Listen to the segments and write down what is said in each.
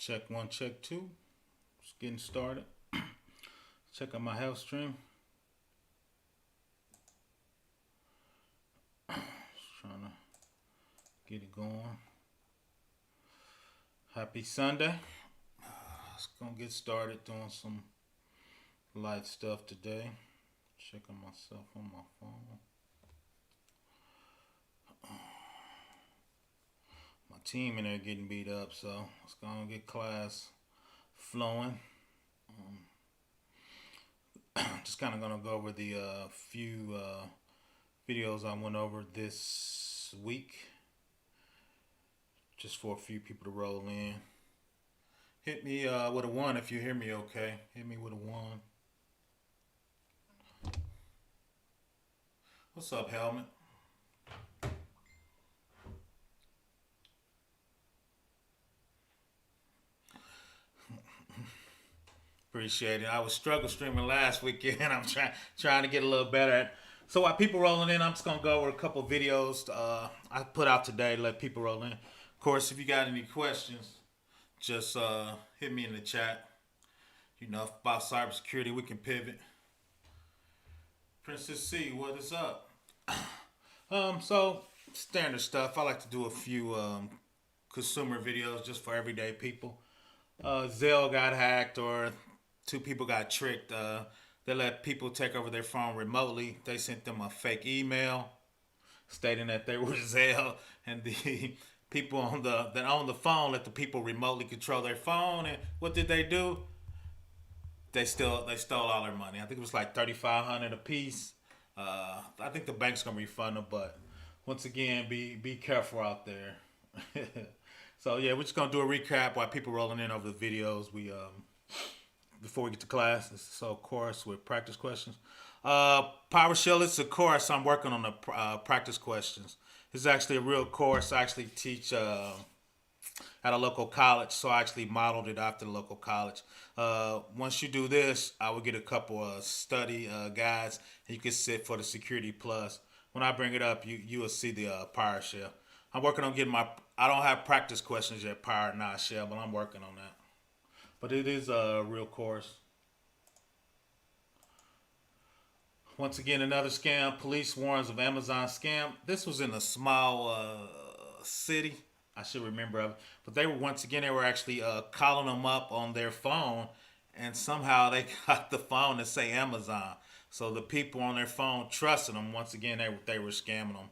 Check one, check two. Just getting started. Check out my health stream. Just trying to get it going. Happy Sunday. Just gonna get started doing some light stuff today. Checking myself on my phone. My team in there getting beat up, so it's gonna get class flowing. Just kind of gonna go over the few videos I went over this week, just for a few people to roll in. Hit me with a 1 if you hear me okay. Hit me with a 1. What's up, Helmet? Appreciate it. I was struggle streaming last weekend. I'm trying to get a little better at. So while people rolling in, I'm just gonna go over a couple videos I put out today to let people roll in. Of course, if you got any questions, just hit me in the chat. You know, about cybersecurity, we can pivot. Princess C, what is up? So standard stuff. I like to do a few consumer videos just for everyday people. Zelle got hacked, or two people got tricked. They let people take over their phone remotely. They sent them a fake email stating that they were Zelle, and the people that own the phone let the people remotely control their phone. And what did they do? They stole all their money. I think it was like $3,500 a piece. I think the bank's gonna refund them, but once again, be careful out there. So yeah, we're just gonna do a recap while people rolling in over the videos. We before we get to class. This is a course with practice questions. PowerShell is a course I'm working on the practice questions. This is actually a real course. I actually teach at a local college, so I actually modeled it after the local college. Once you do this, I will get a couple of study guides, and you can sit for the Security Plus. When I bring it up, you will see the PowerShell. I'm working on getting I don't have practice questions yet, Power not Shell, but I'm working on that. But it is a real course. Once again, another scam. Police warns of Amazon scam. This was in a small city. I should remember of it. But they were actually calling them up on their phone, and somehow they got the phone to say Amazon. So the people on their phone trusted them. Once again, they were scamming them.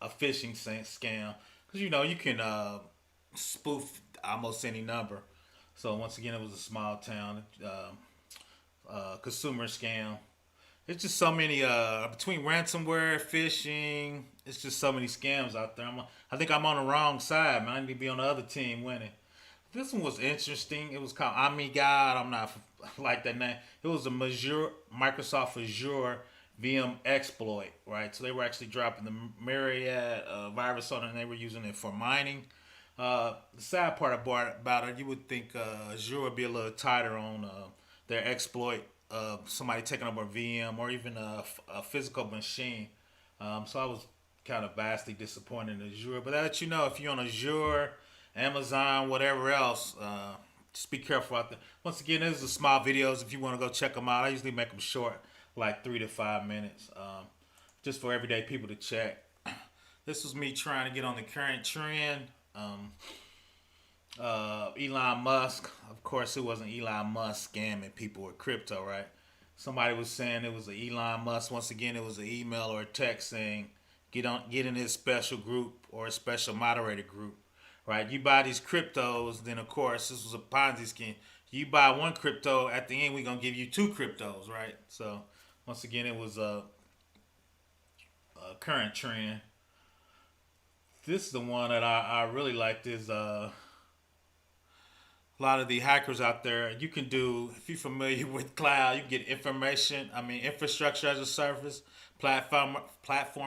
A phishing scam, because you can spoof almost any number. So once again, it was a small town consumer scam. It's just so many between ransomware, phishing. It's just so many scams out there. I think I'm on the wrong side, man. I need to be on the other team winning. This one was interesting. It was called God. I'm not like that name. It was a Microsoft Azure VM exploit, right? So they were actually dropping the myriad virus on it, and they were using it for mining. The sad part about it, you would think Azure would be a little tighter on their exploit of somebody taking over a VM or even a physical machine. So I was kind of vastly disappointed in Azure. But that if you're on Azure, Amazon, whatever else, just be careful out there. Once again, these are small videos. If you want to go check them out, I usually make them short, like 3 to 5 minutes, just for everyday people to check. This was me trying to get on the current trend. Elon Musk, of course, it wasn't Elon Musk scamming people with crypto, right? Somebody was saying it was an Elon Musk. Once again, it was an email or a text saying get in his special group or a special moderator group, right? You buy these cryptos, then of course this was a Ponzi scheme. You buy one crypto, at the end we're gonna give you 2 cryptos, right? So once again, it was a current trend. This is the one that I really liked. Is a lot of the hackers out there. You can do, if you're familiar with cloud, you can get infrastructure as a service, platform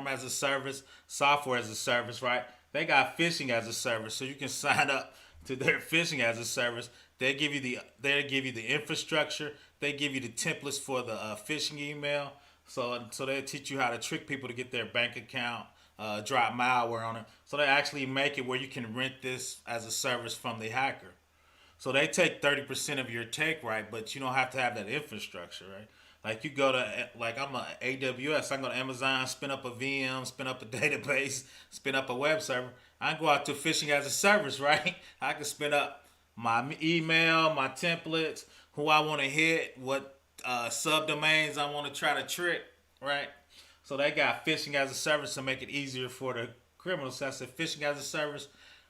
as a service, software as a service, right? They got phishing as a service, so you can sign up to their phishing as a service. They give you the infrastructure. They give you the templates for the phishing email. So they teach you how to trick people to get their bank account, drop malware on it. So they actually make it where you can rent this as a service from the hacker. So they take 30% of your take right, but you don't have to have that infrastructure, right? Like you go to like I'm a AWS, I can go to Amazon, spin up a VM, spin up a database, spin up a web server. I can go out to phishing as a service, right? I can spin up my email, my templates, who I want to hit, what subdomains I want to try to trick, right? So they got phishing as a service to make it easier for the criminals. So I said phishing as a service,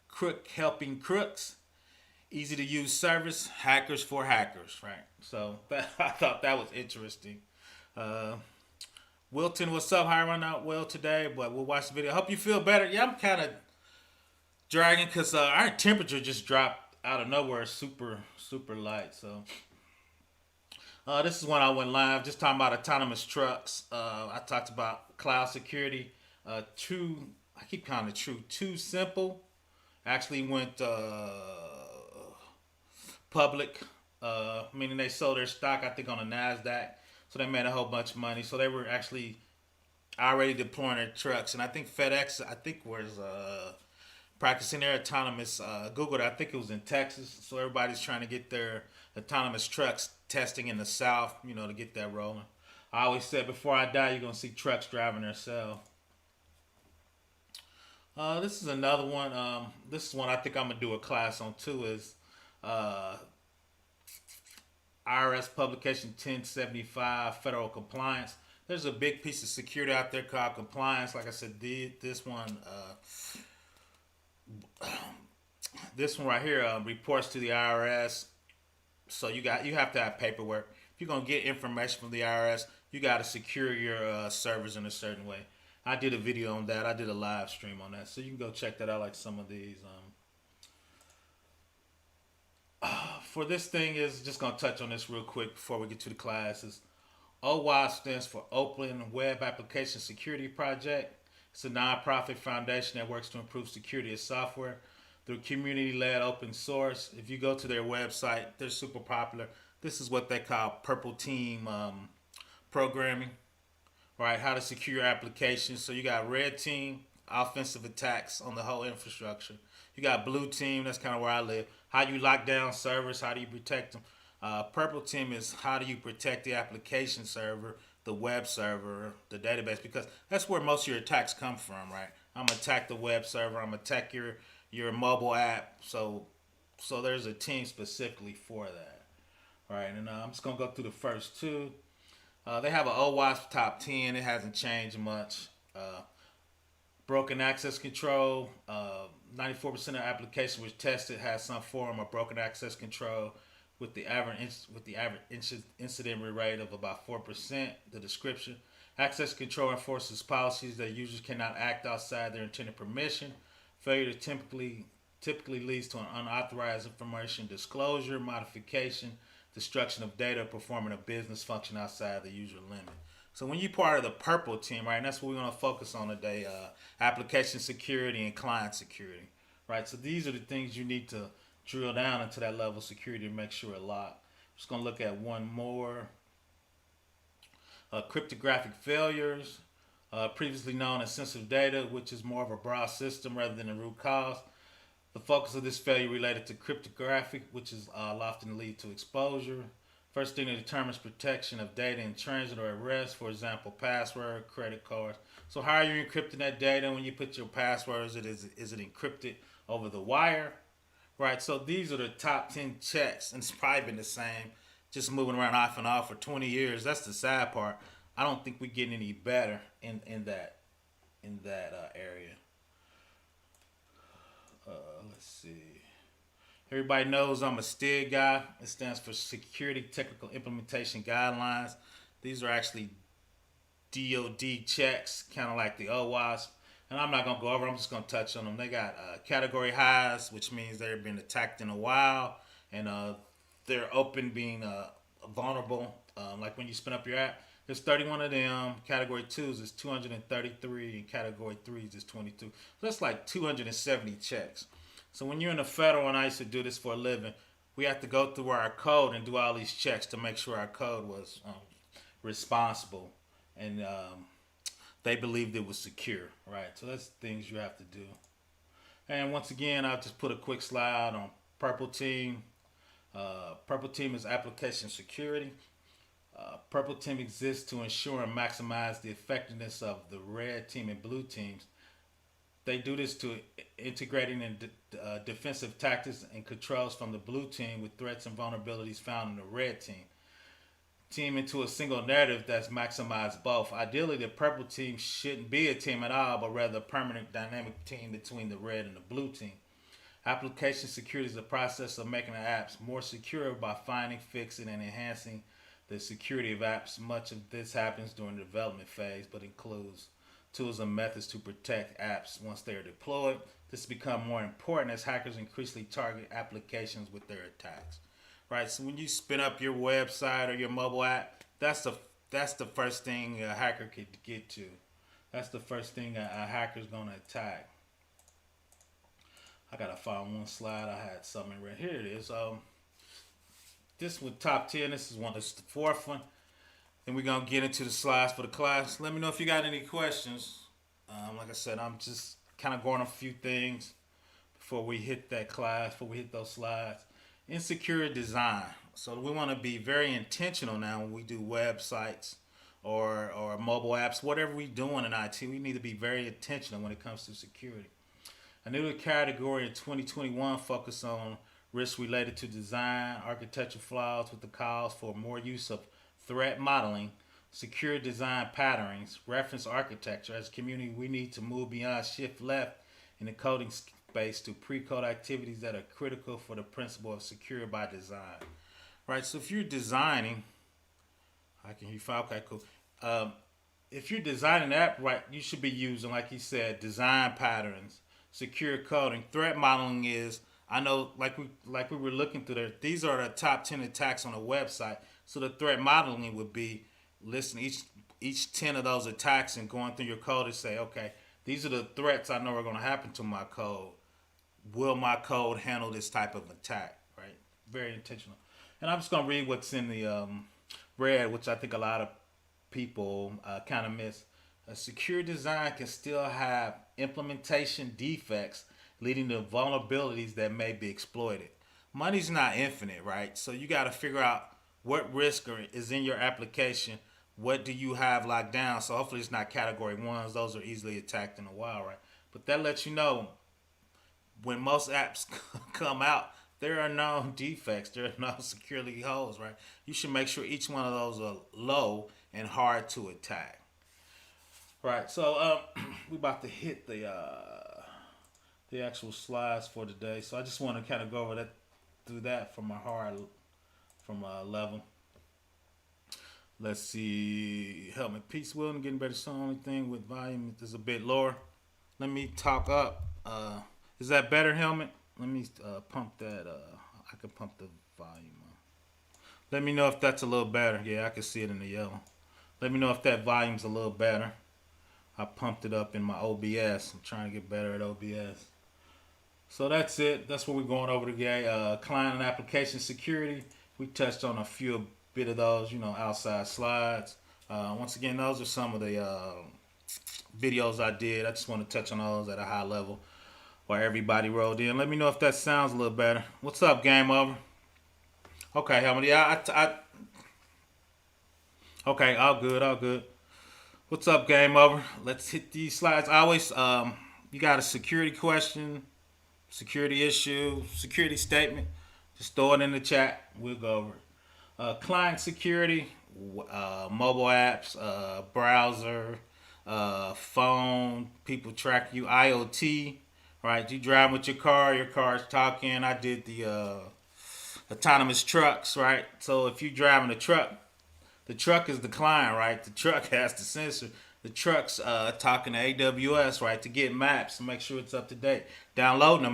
crook helping crooks, easy to use service, hackers for hackers, right? So that, I thought that was interesting. Uh, Wilton, what's up? How I run out well today, but we'll watch the video. Hope you feel better. Yeah, I'm kind of dragging because our temperature just dropped out of nowhere, super light. So this is when I went live, just talking about autonomous trucks. I talked about cloud security. True, I keep calling it true. Too simple. Actually went public, meaning they sold their stock, I think, on the NASDAQ. So they made a whole bunch of money. So they were actually already deploying their trucks. And I think FedEx, I think, was practicing their autonomous. Googled, I think it was in Texas. So everybody's trying to get their autonomous trucks testing in the South, to get that rolling. I always said before I die, you're going to see trucks driving themselves. This is another one. This is one I think I'm going to do a class on too, is IRS publication 1075 federal compliance. There's a big piece of security out there called compliance. Like I said, this one right here reports to the IRS. So you have to have paperwork. If you're gonna get information from the IRS, you got to secure your servers in a certain way. I did a video on that. I did a live stream on that, so you can go check that out. Like some of these. For this thing is just gonna touch on this real quick before we get to the classes. OWASP stands for Open Web Application Security Project. It's a nonprofit foundation that works to improve security of software through community-led open source. If you go to their website, they're super popular. This is what they call purple team programming, right? How to secure your applications. So you got red team, offensive attacks on the whole infrastructure. You got blue team, that's kind of where I live. How you lock down servers, how do you protect them? Purple team is how do you protect the application server, the web server, the database, because that's where most of your attacks come from, right? I'm gonna attack the web server, I'm gonna attack your mobile app. So there's a team specifically for that, right? And I'm just gonna go through the first two. They have an OWASP top 10. It hasn't changed much. Broken access control. 94% of applications which tested has some form of broken access control, with the average incident rate of about 4%. The description: access control enforces policies that users cannot act outside their intended permission. Failure typically leads to an unauthorized information disclosure, modification, destruction of data, performing a business function outside the user limit. So when you're part of the purple team, right, and that's what we're going to focus on today, application security and client security, right? So these are the things you need to drill down into that level of security to make sure it locked. I'm just going to look at one more. Cryptographic failures, previously known as sensitive data, which is more of a broad system rather than a root cause. The focus of this failure related to cryptographic, which is often lead to exposure. First thing that determines protection of data in transit or at rest, for example, password, credit cards. So how are you encrypting that data when you put your password? Is it encrypted over the wire? Right, so these are the top 10 checks, and it's probably been the same, just moving around off and off for 20 years. That's the sad part. I don't think we're getting any better in that area. Let's see. Everybody knows I'm a STIG guy. It stands for Security Technical Implementation Guidelines. These are actually DoD checks, kind of like the OWASP. And I'm not going to go over them. I'm just going to touch on them. They got category highs, which means they've been attacked in a while. And they're open, being vulnerable. Like when you spin up your app, there's 31 of them. Category 2s is 233. And category 3s is 22. So that's like 270 checks. So when you're in the federal, and I used to do this for a living, we have to go through our code and do all these checks to make sure our code was responsible. And they believed it was secure, right? So that's things you have to do. And once again, I'll just put a quick slide on Purple Team. Purple Team is application security. Purple Team exists to ensure and maximize the effectiveness of the red team and blue teams. They do this to integrating in defensive tactics and controls from the blue team with threats and vulnerabilities found in the red team into a single narrative that's maximized both. Ideally, the purple team shouldn't be a team at all, but rather a permanent dynamic team between the red and the blue team. Application security is the process of making the apps more secure by finding, fixing, and enhancing the security of apps. Much of this happens during the development phase, but includes tools and methods to protect apps once they are deployed. This has become more important as hackers increasingly target applications with their attacks. Right, so when you spin up your website or your mobile app, that's the first thing a hacker could get to. That's the first thing a hacker's gonna attack. I gotta find one slide. I had something right here. It is. This was top 10. This is one. This is the fourth one. Then we're gonna get into the slides for the class. Let me know if you got any questions. Like I said, I'm just kind of going a few things before we hit that class. Before we hit those slides. Insecure design. So we want to be very intentional now when we do websites or mobile apps, whatever we're doing in IT. We need to be very intentional when it comes to security. A new category in 2021 focused on risks related to design, architectural flaws with the calls for more use of threat modeling, secure design patterns, reference architecture. As a community, we need to move beyond shift left in the coding space to pre-code activities that are critical for the principle of secure by design. Right, so if you're designing, I can hear you fine, okay, cool. If you're designing an app, right, you should be using, like you said, design patterns, secure coding. Threat modeling is, I know, like we were looking through there, these are the top 10 attacks on a website. So the threat modeling would be listening each 10 of those attacks and going through your code to say, okay, these are the threats I know are going to happen to my code. Will my code handle this type of attack? Right? Very intentional. And I'm just going to read what's in the red, which I think a lot of people kind of miss. A secure design can still have implementation defects leading to vulnerabilities that may be exploited. Money's not infinite, right? So you got to figure out what risk is in your application. What do you have locked down? So hopefully it's not category ones. Those are easily attacked in a while, right? But that lets you know when most apps come out, there are no defects. There are no security holes, right? You should make sure each one of those are low and hard to attack. Right, so we about to hit the actual slides for today. So I just want to kind of go over that through that from a hard level. Let's see. Helmet piece welding, getting better. So only thing with volume is a bit lower. Let me talk up. Is that better, helmet? Let me pump that. I can pump the volume up. Let me know if that's a little better. Yeah, I can see it in the yellow. Let me know if that volume's a little better. I pumped it up in my OBS. I'm trying to get better at OBS. So that's it. That's what we're going over today. Client and application security. We touched on a bit of those, outside slides. Once again, those are some of the videos I did. I just want to touch on those at a high level where everybody rolled in. Let me know if that sounds a little better. What's up, Game Over? Okay, Helmut. Yeah, okay, all good. What's up, Game Over? Let's hit these slides. I always, you got a security question, security issue, security statement, just throw it in the chat. We'll go over it. Client security, mobile apps, browser, phone, people track you, IoT, right? You drive with your car's talking. I did the autonomous trucks, right? So if you're driving a truck, the truck is the client, right? The truck has the sensor. The truck's talking to AWS, right, to get maps and make sure it's up to date. Downloading the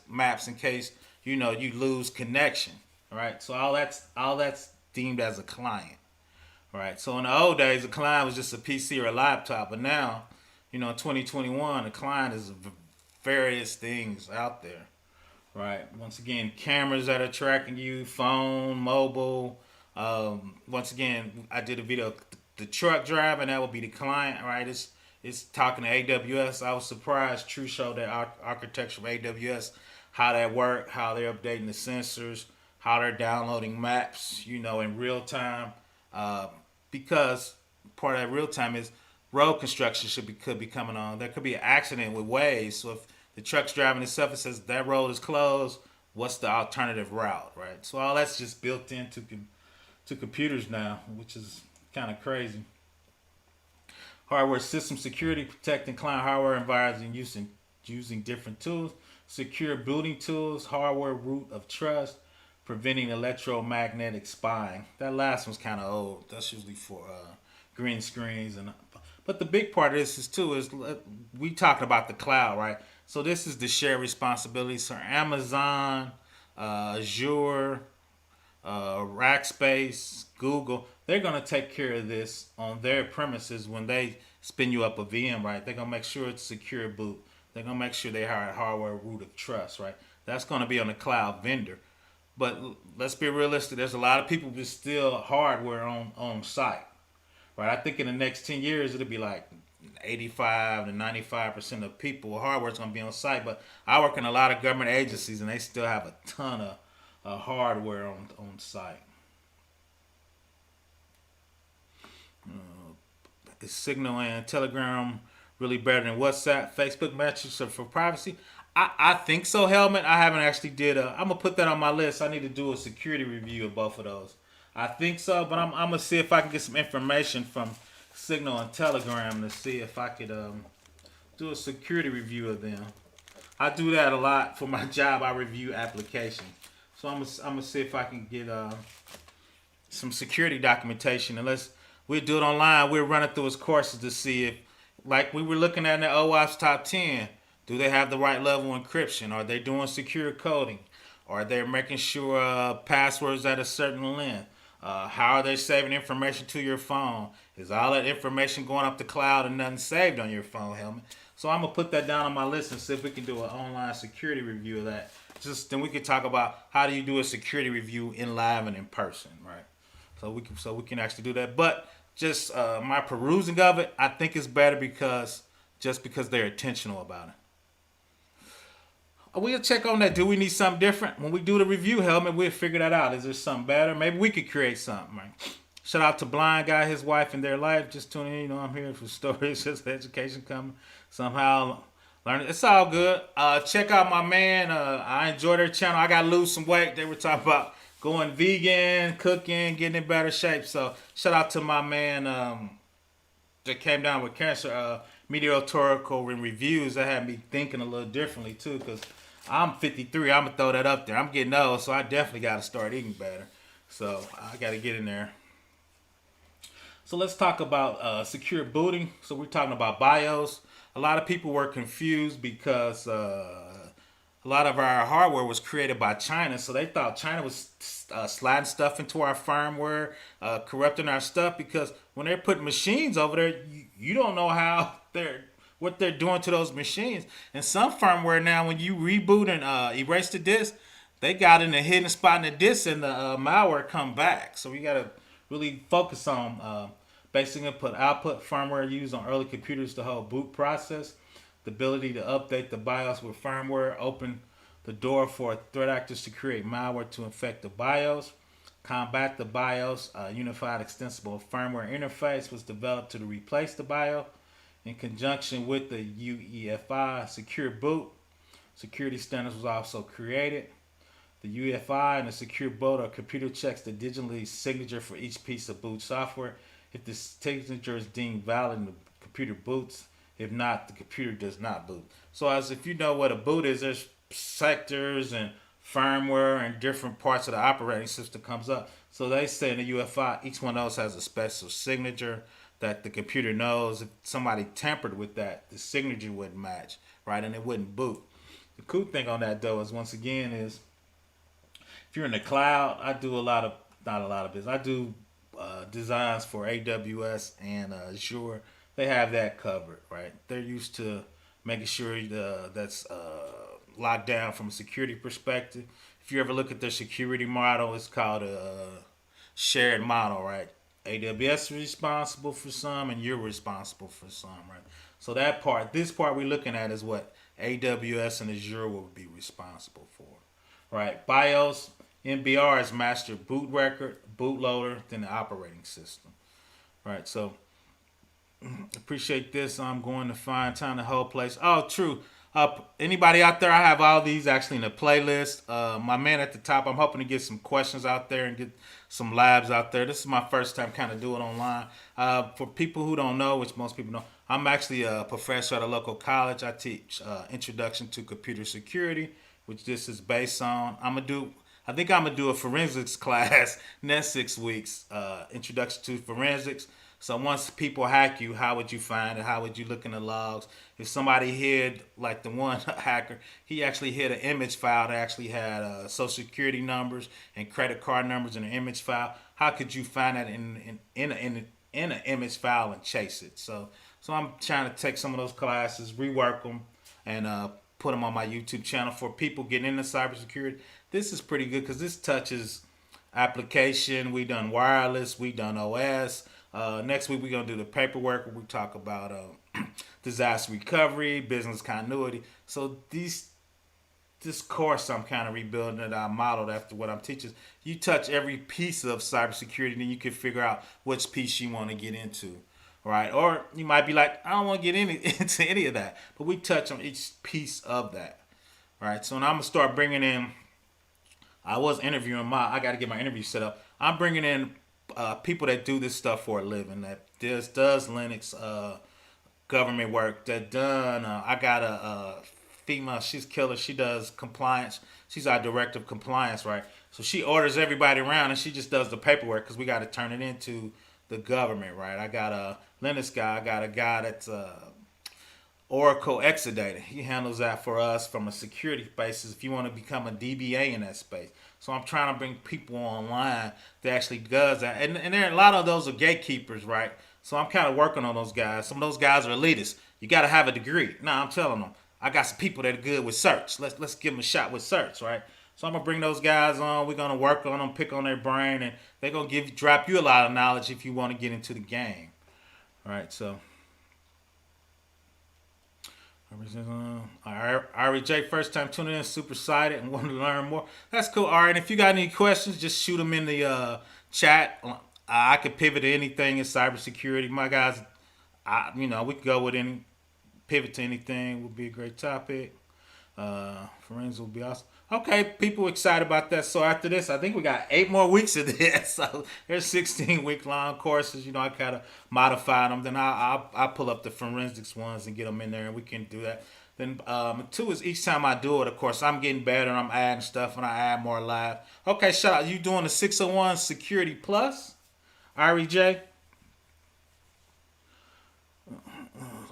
maps in case you lose connection, right? So all that's deemed as a client, right? So in the old days, a client was just a PC or a laptop, but now, in 2021, a client is various things out there, right? Once again, cameras that are tracking you, phone, mobile. Once again, I did a video, the truck driving, that would be the client, right? It's it's talking to AWS. I was surprised True showed that architecture of AWS, how that worked, how they're updating the sensors, how they're downloading maps, in real time. Uh, because part of that real time is road construction could be coming on. There could be an accident with Waze. So if the truck's driving itself, it says that road is closed. What's the alternative route, right? So all that's just built into to computers now, which is kind of crazy. Hardware system security, protecting client hardware environments and using different tools. Secure booting tools, hardware root of trust, preventing electromagnetic spine. That last one's kind of old. That's usually for green screens and. But the big part of this is we talking about the cloud, right? So this is the shared responsibility. So Amazon, Azure, Rackspace, Google, they're going to take care of this on their premises when they spin you up a VM, right? They're going to make sure it's secure boot. They're going to make sure they have a hardware root of trust, right? That's going to be on the cloud vendor. But let's be realistic. There's a lot of people with still hardware on site, right? I think in the next 10 years, it'll be like 85 to 95% of people with hardware is going to be on site. But I work in a lot of government agencies, and they still have a ton of hardware on site. Is Signal and Telegram really better than WhatsApp? Facebook metrics for privacy? I think so, Helmet. I haven't actually did I'm gonna put that on my list. I need to do a security review of both of those. I think so, but I'm gonna see if I can get some information from Signal and Telegram to see if I could do a security review of them. I do that a lot for my job. I review applications, so I'm gonna see if I can get some security documentation. Unless we do it online, we're running through his courses to see if, like we were looking at in the OWASP top 10, do they have the right level of encryption? Are they doing secure coding? Are they making sure passwords at a certain length? How are they saving information to your phone? Is all that information going up the cloud and nothing saved on your phone, Helmet? So I'm gonna put that down on my list and see if we can do an online security review of that. Just then we can talk about how do you do a security review in live and in person, right? So we can actually do that. But just my perusing of it, I think it's better because they're intentional about it. We'll check on that. Do we need something different? When we do the review, Helmet, we'll figure that out. Is there something better? Maybe we could create something, right? Shout out to Blind Guy, his wife, and their life. Just tuning in. I'm here for stories, just education coming. Somehow learning. It's all good. Check out my man. I enjoy their channel. I got to lose some weight. They were talking about going vegan, cooking, getting in better shape. So shout out to my man that came down with cancer. Meteorological reviews. That had me thinking a little differently, too, because I'm 53. I'm going to throw that up there. I'm getting old, so I definitely got to start eating better. So I got to get in there. So let's talk about secure booting. So we're talking about BIOS. A lot of people were confused because a lot of our hardware was created by China. So they thought China was sliding stuff into our firmware, corrupting our stuff, because when they're putting machines over there, you don't know what they're doing to those machines. And some firmware now, when you reboot and erase the disk, they got in a hidden spot in the disk and the malware come back. So we got to really focus on basic input output firmware used on early computers to hold boot process, the ability to update the BIOS with firmware, open the door for threat actors to create malware to infect the BIOS, combat the BIOS. A unified extensible firmware interface was developed to replace the BIOS in conjunction with the UEFI secure boot. Security standards was also created. The UEFI and the secure boot are computer checks the digital signature for each piece of boot software. If the signature is deemed valid, the computer boots. If not, the computer does not boot. So as if you know what a boot is, there's sectors and firmware and different parts of the operating system comes up. So they say in the UEFI, each one of those has a special signature that the computer knows. If somebody tampered with that, the signature wouldn't match, right? And it wouldn't boot. The cool thing on that, though, is once again is if you're in the cloud, I do not a lot of business. I do designs for AWS and Azure. They have that covered, right? They're used to making sure that's locked down from a security perspective. If you ever look at their security model, it's called a shared model, right? AWS is responsible for some, and you're responsible for some, right? So that part, this part we're looking at is what AWS and Azure will be responsible for, right? BIOS, MBR is master boot record, bootloader, then the operating system, right? So appreciate this. I'm going to find time the whole place. Oh, true. Anybody out there? I have all these actually in a playlist. My man at the top. I'm hoping to get some questions out there and get some labs out there. This is my first time kind of doing online. For people who don't know, which most people know, I'm actually a professor at a local college. I teach Introduction to Computer Security, which this is based on. I think I'm gonna do a forensics class next 6 weeks. Introduction to Forensics. So once people hack you, how would you find it? How would you look in the logs? If somebody hid, like the one hacker, he actually hid an image file that actually had social security numbers and credit card numbers in an image file. How could you find that in an image file and chase it? So I'm trying to take some of those classes, rework them, and put them on my YouTube channel for people getting into cybersecurity. This is pretty good because this touches application. We done wireless. We done OS. Next week we're gonna do the paperwork where we talk about disaster recovery, business continuity. So this course I'm kind of rebuilding it. I modeled after what I'm teaching. You touch every piece of cybersecurity, then you can figure out which piece you want to get into, right? Or you might be like, I don't want to get into any of that, but we touch on each piece of that, right? So now I'm gonna start bringing in. I was interviewing I got to get my interview set up. I'm bringing in people that do this stuff for a living, that does Linux government work, that done. I got a female, she's killer. She does compliance. She's our director of compliance, right? So she orders everybody around and she just does the paperwork because we got to turn it into the government, right? I got a Linux guy. I got a guy that's Oracle Exadata. He handles that for us from a security basis if you want to become a DBA in that space. So I'm trying to bring people online that actually does that. And there are a lot of those are gatekeepers, right? So I'm kind of working on those guys. Some of those guys are elitists. You got to have a degree. Nah, I'm telling them. I got some people that are good with search. Let's give them a shot with search, right? So I'm gonna bring those guys on. We're gonna work on them, pick on their brain, and they're gonna drop you a lot of knowledge if you want to get into the game, all right? So. Ari J, first time tuning in, super excited and want to learn more. That's cool. All right, if you got any questions, just shoot them in the chat. I could pivot to anything in cybersecurity. My guys, we could go with any pivot to anything. Would be a great topic. Forensics will be awesome. Okay, people excited about that. So after this, I think we got 8 more weeks of this. So there's 16-week long courses. I kind of modified them. Then I'll pull up the forensics ones and get them in there, and we can do that. Then 2 is each time I do it, of course, I'm getting better. I'm adding stuff, and I add more live. Okay, shout out. You doing the 601 Security Plus, REJ?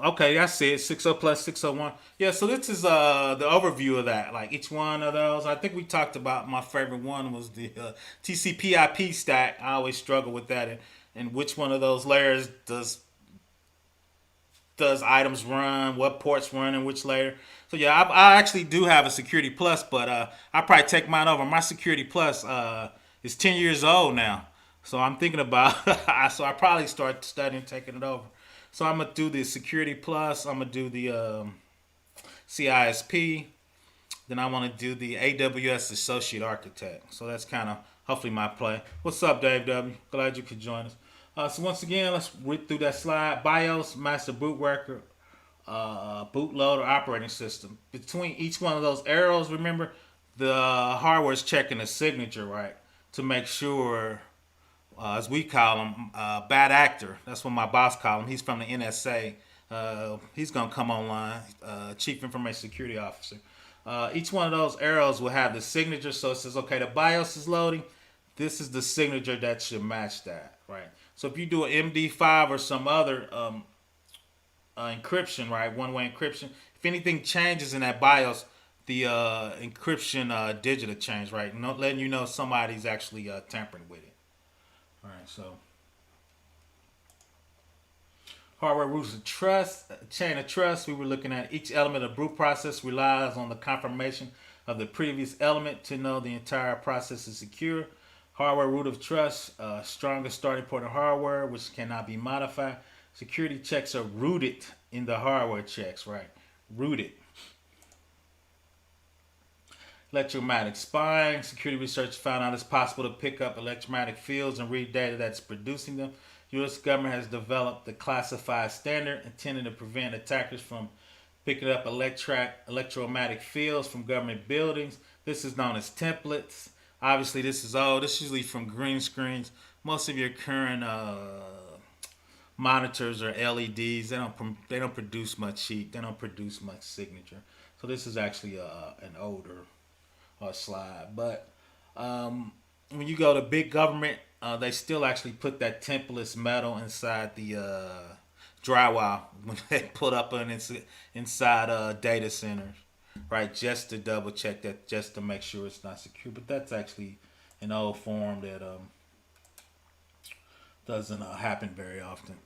Okay, I see it. 60 plus 601. Yeah, so this is the overview of that. Like each one of those. I think we talked about my favorite one was the TCP/IP stack. I always struggle with that, and which one of those layers does items run, what ports run in which layer. So yeah, I actually do have a Security Plus, but I probably take mine over. My Security Plus is 10 years old now, so I'm thinking about. So I probably start studying taking it over. So I'm gonna do the Security Plus. I'm gonna do the CISP. Then I want to do the AWS Associate Architect. So that's kind of hopefully my play. What's up, Dave W? Glad you could join us. So once again, let's read through that slide. BIOS, Master Boot Record, bootloader, operating system. Between each one of those arrows, remember the hardware is checking the signature, right, to make sure. As we call him, bad actor. That's what my boss call him. He's from the NSA. He's gonna come online. Chief Information Security Officer. Each one of those arrows will have the signature. So it says, okay, the BIOS is loading. This is the signature that should match that, right? So if you do an MD5 or some other encryption, right, one-way encryption, if anything changes in that BIOS, the encryption digit will change, right? Letting you know somebody's actually tampering with it. All right, so hardware roots of trust, chain of trust. We were looking at each element of boot process relies on the confirmation of the previous element to know the entire process is secure. Hardware root of trust, strongest starting point of hardware, which cannot be modified. Security checks are rooted in the hardware checks, right? Rooted. Electromagnetic spine. Security research found out it's possible to pick up electromagnetic fields and read data that's producing them. U.S. government has developed the classified standard intended to prevent attackers from picking up electromagnetic fields from government buildings. This is known as templates. Obviously, this is old. This is usually from green screens. Most of your current monitors are LEDs. They don't produce much heat. They don't produce much signature. So this is actually an older slide. But when you go to big government, they still actually put that template metal inside the drywall when they put up inside data centers, right? Just to double check that, just to make sure it's not secure. But that's actually an old form that doesn't happen very often.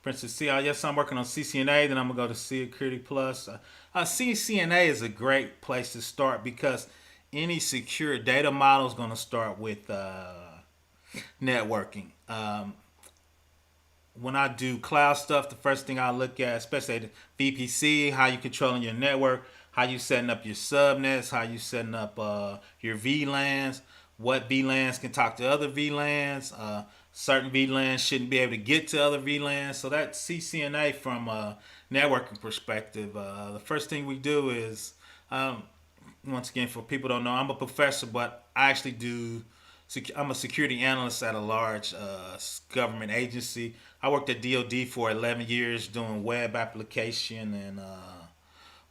For instance, yes, I'm working on CCNA. Then I'm gonna go to Security Plus. CCNA is a great place to start because any secure data model is gonna start with networking. When I do cloud stuff, the first thing I look at, especially the VPC, how you controlling your network, how you setting up your subnets, how you setting up your VLANs, what VLANs can talk to other VLANs. Certain VLANs shouldn't be able to get to other VLANs. So that's CCNA from a networking perspective. The first thing we do is, once again, for people who don't know, I'm a professor, but I actually do. I'm a security analyst at a large government agency. I worked at DoD for 11 years doing web application and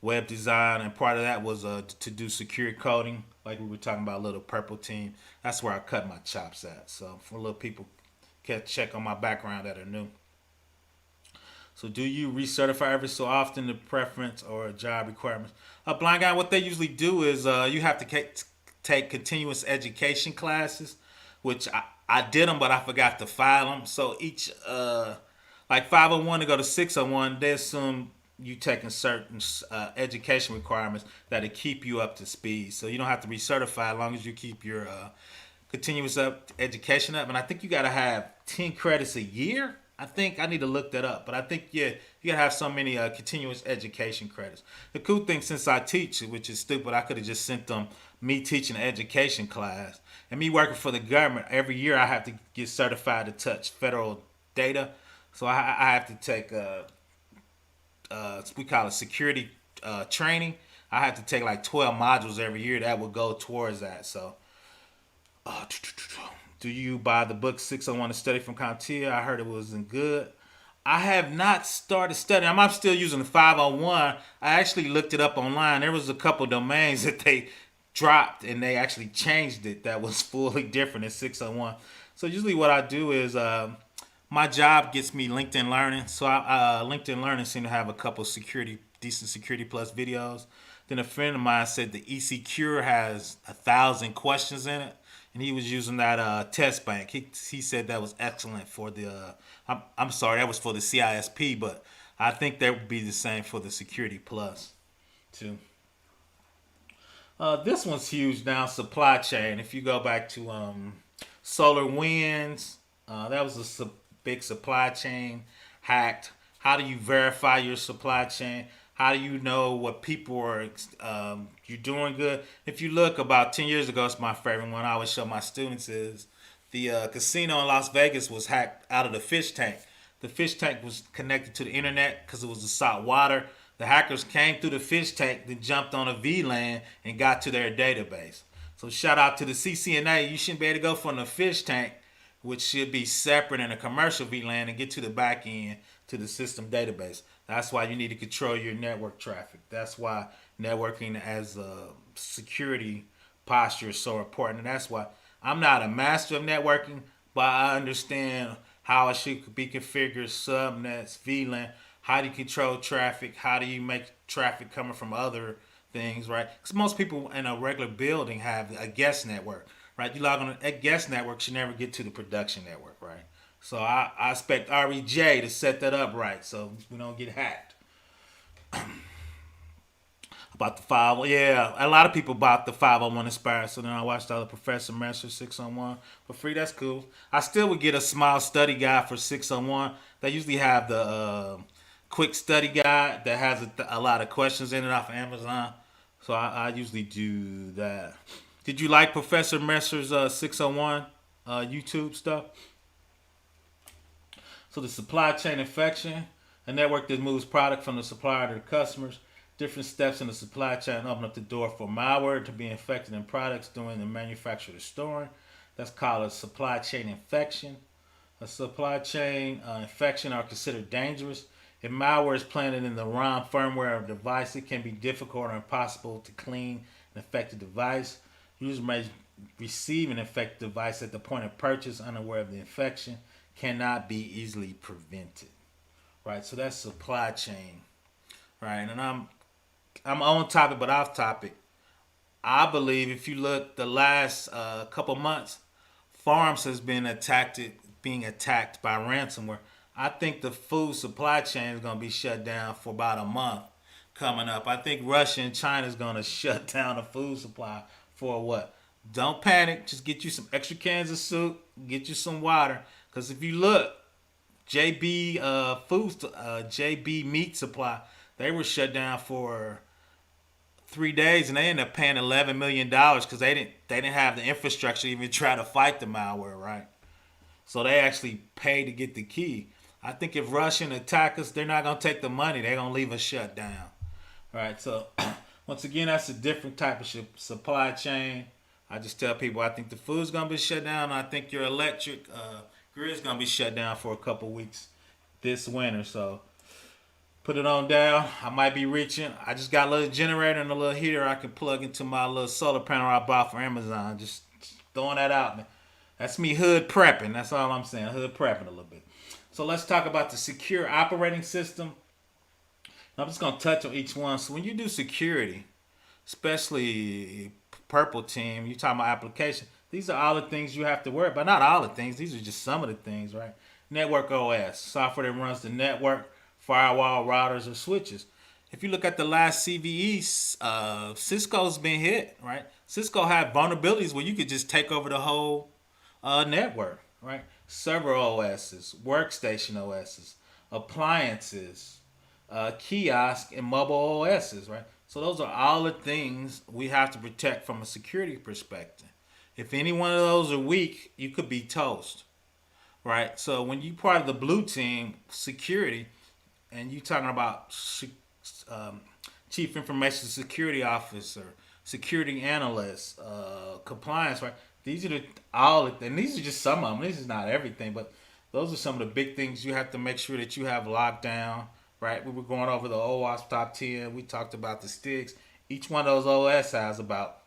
web design, and part of that was to do security coding, like we were talking about, Little Purple Team. That's where I cut my chops at. So for little people, can check on my background that are new. So do you recertify every so often the preference or job requirements? Blind guy, what they usually do is you have to take continuous education classes, which I did them, but I forgot to file them. So each, like 501 to go to 601, they assume you taking certain education requirements that'll keep you up to speed. So you don't have to recertify as long as you keep your continuous education up. And I think you got to have 10 credits a year. I think I need to look that up, but I think, yeah, you gotta have so many continuous education credits. The cool thing, since I teach, which is stupid, I could have just sent them me teaching an education class and me working for the government. Every year I have to get certified to touch federal data, so I have to take we call it security training. I have to take like 12 modules every year that will go towards that. So uh, do you buy the book 601 to Study from CompTIA? I heard it wasn't good. I have not started studying. I'm still using the 501. I actually looked it up online. There was a couple domains that they dropped and they actually changed it that was fully different than 601. So usually what I do is my job gets me LinkedIn Learning. So LinkedIn Learning seem to have a couple decent security plus videos. Then a friend of mine said the EC-Cure has 1,000 questions in it, and he was using that test bank. He said that was excellent for the. I'm sorry, that was for the CISP, but I think that would be the same for the Security Plus, too. This one's huge now. Supply chain. If you go back to Solar Winds, that was big supply chain hacked. How do you verify your supply chain? How do you know what people are you're doing good? If you look about 10 years ago, it's my favorite one I always show my students is the casino in Las Vegas was hacked out of the fish tank. The fish tank was connected to the internet because it was the salt water. The hackers came through the fish tank, then jumped on a VLAN and got to their database. So shout out to the CCNA. You shouldn't be able to go from the fish tank, which should be separate in a commercial VLAN, and get to the back end to the system database. That's why you need to control your network traffic. That's why networking as a security posture is so important. And that's why I'm not a master of networking, but I understand how it should be configured, subnets, VLAN. How do you control traffic? How do you make traffic coming from other things, right? Because most people in a regular building have a guest network, right? You log on a guest network, you never get to the production network, right? So I expect REJ to set that up right so we don't get hacked. About the five, yeah. A lot of people bought the 501 Inspire. So then I watched all the Professor Messer 601 for free. That's cool. I still would get a small study guide for 601. They usually have the quick study guide that has a lot of questions in it off of Amazon. So I usually do that. Did you like Professor Messer's 601 YouTube stuff? So the supply chain infection, a network that moves product from the supplier to the customers. Different steps in the supply chain open up the door for malware to be infected in products during the manufacture or storing. That's called a supply chain infection. A supply chain infection are considered dangerous. If malware is planted in the wrong firmware or device, it can be difficult or impossible to clean an affected device. Users may receive an infected device at the point of purchase unaware of the infection. Cannot be easily prevented. Right, so that's supply chain. Right, and I'm on topic but off topic. I believe if you look the last couple months, farms has been being attacked by ransomware. I think the food supply chain is going to be shut down for about a month coming up. I think Russia and China is going to shut down the food supply for what? Don't panic. Just get you some extra cans of soup. Get you some water. Because if you look, JB meat supply, they were shut down for 3 days, and they ended up paying $11 million because they didn't have the infrastructure to even try to fight the malware, right? So they actually paid to get the key. I think if Russian attack us, they're not gonna take the money. They're gonna leave us shut down, right? So once again, that's a different type of supply chain. I just tell people I think the food's gonna be shut down. I think your electric grid's gonna be shut down for a couple weeks this winter. So put it on down. I might be reaching. I just got a little generator and a little heater I can plug into my little solar panel I bought from Amazon. Just throwing that out, man. That's me hood prepping. That's all I'm saying. Hood prepping a little bit. So let's talk about the secure operating system. I'm just going to touch on each one. So when you do security, especially purple team, you're talking about application. These are all the things you have to worry about. Not all the things. These are just some of the things, right? Network OS, software that runs the network, firewall, routers, or switches. If you look at the last CVE, Cisco's been hit, right? Cisco had vulnerabilities where you could just take over the whole network, right? Server OSs, workstation OSs, appliances, kiosk, and mobile OSs, right? So those are all the things we have to protect from a security perspective. If any one of those are weak, you could be toast, right? So when you part of the blue team security, and you talking about chief information security officer, security analyst, compliance, right? These are and these are just some of them. This is not everything, but those are some of the big things you have to make sure that you have locked down, right? We were going over the OWASP top 10. We talked about the sticks. Each one of those OS has about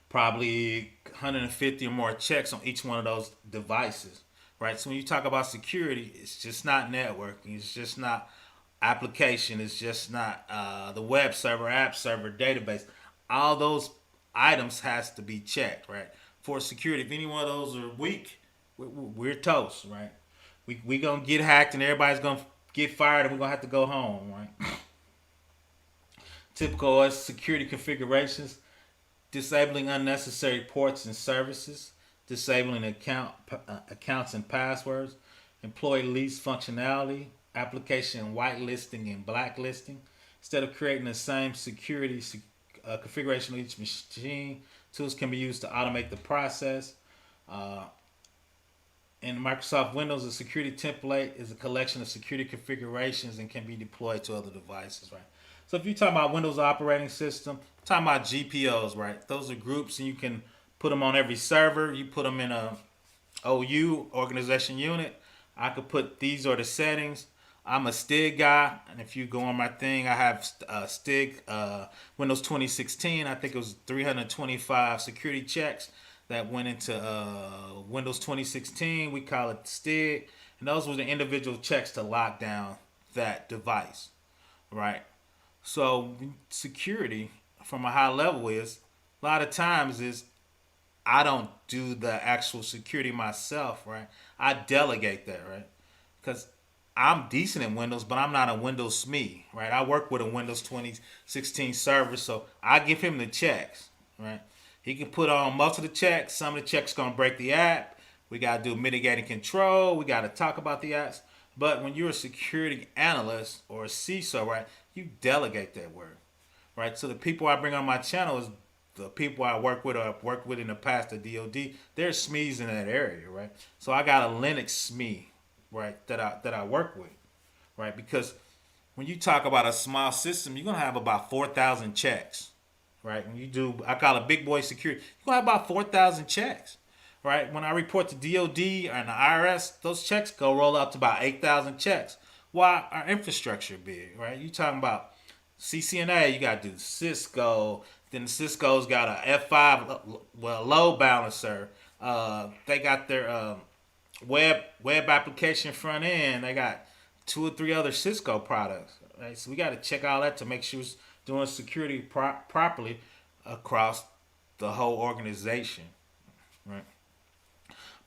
probably 150 or more checks on each one of those devices, right? So when you talk about security, it's just not networking. It's just not application. It's just not the web server, app server, database. All those items has to be checked, right? For security, if any one of those are weak, we're toast, right? We gonna get hacked and everybody's gonna get fired and we're gonna have to go home, right? Typical OS security configurations: disabling unnecessary ports and services, disabling accounts and passwords, employee lease functionality, application whitelisting and blacklisting. Instead of creating the same security configuration on each machine, tools can be used to automate the process. In Microsoft Windows, a security template is a collection of security configurations and can be deployed to other devices, right? So if you're talking about Windows operating system, talking about GPOs, right? Those are groups, and you can put them on every server. You put them in a OU, organization unit. I could put these are the settings. I'm a STIG guy, and if you go on my thing, I have STIG Windows 2016. I think it was 325 security checks that went into Windows 2016. We call it STIG, and those were the individual checks to lock down that device, right? So security from a high level is a lot of times is I don't do the actual security myself, right? I delegate that, right? Because I'm decent in Windows, but I'm not a Windows SME, right? I work with a Windows 2016 server, so I give him the checks, right? He can put on most of the checks. Some of the checks gonna break the app. We gotta do mitigating control. We gotta talk about the apps. But when you're a security analyst or a CISO, right, you delegate that work, right? So the people I bring on my channel is the people I work with or I've worked with in the past, the DoD. They're SMEs in that area, right? So I got a Linux SME, right, that I work with, right? Because when you talk about a small system, you're gonna have about 4,000 checks, right? When you do, I call it big boy security. You're gonna have about 4,000 checks, right? When I report to DoD and the IRS, those checks go roll up to about 8,000 checks. Why our infrastructure big, right? You talking about CCNA, you got to do Cisco. Then Cisco's got a F5 load balancer. They got their web application front end. They got two or three other Cisco products. Right? So we got to check all that to make sure it's doing security properly across the whole organization. Right.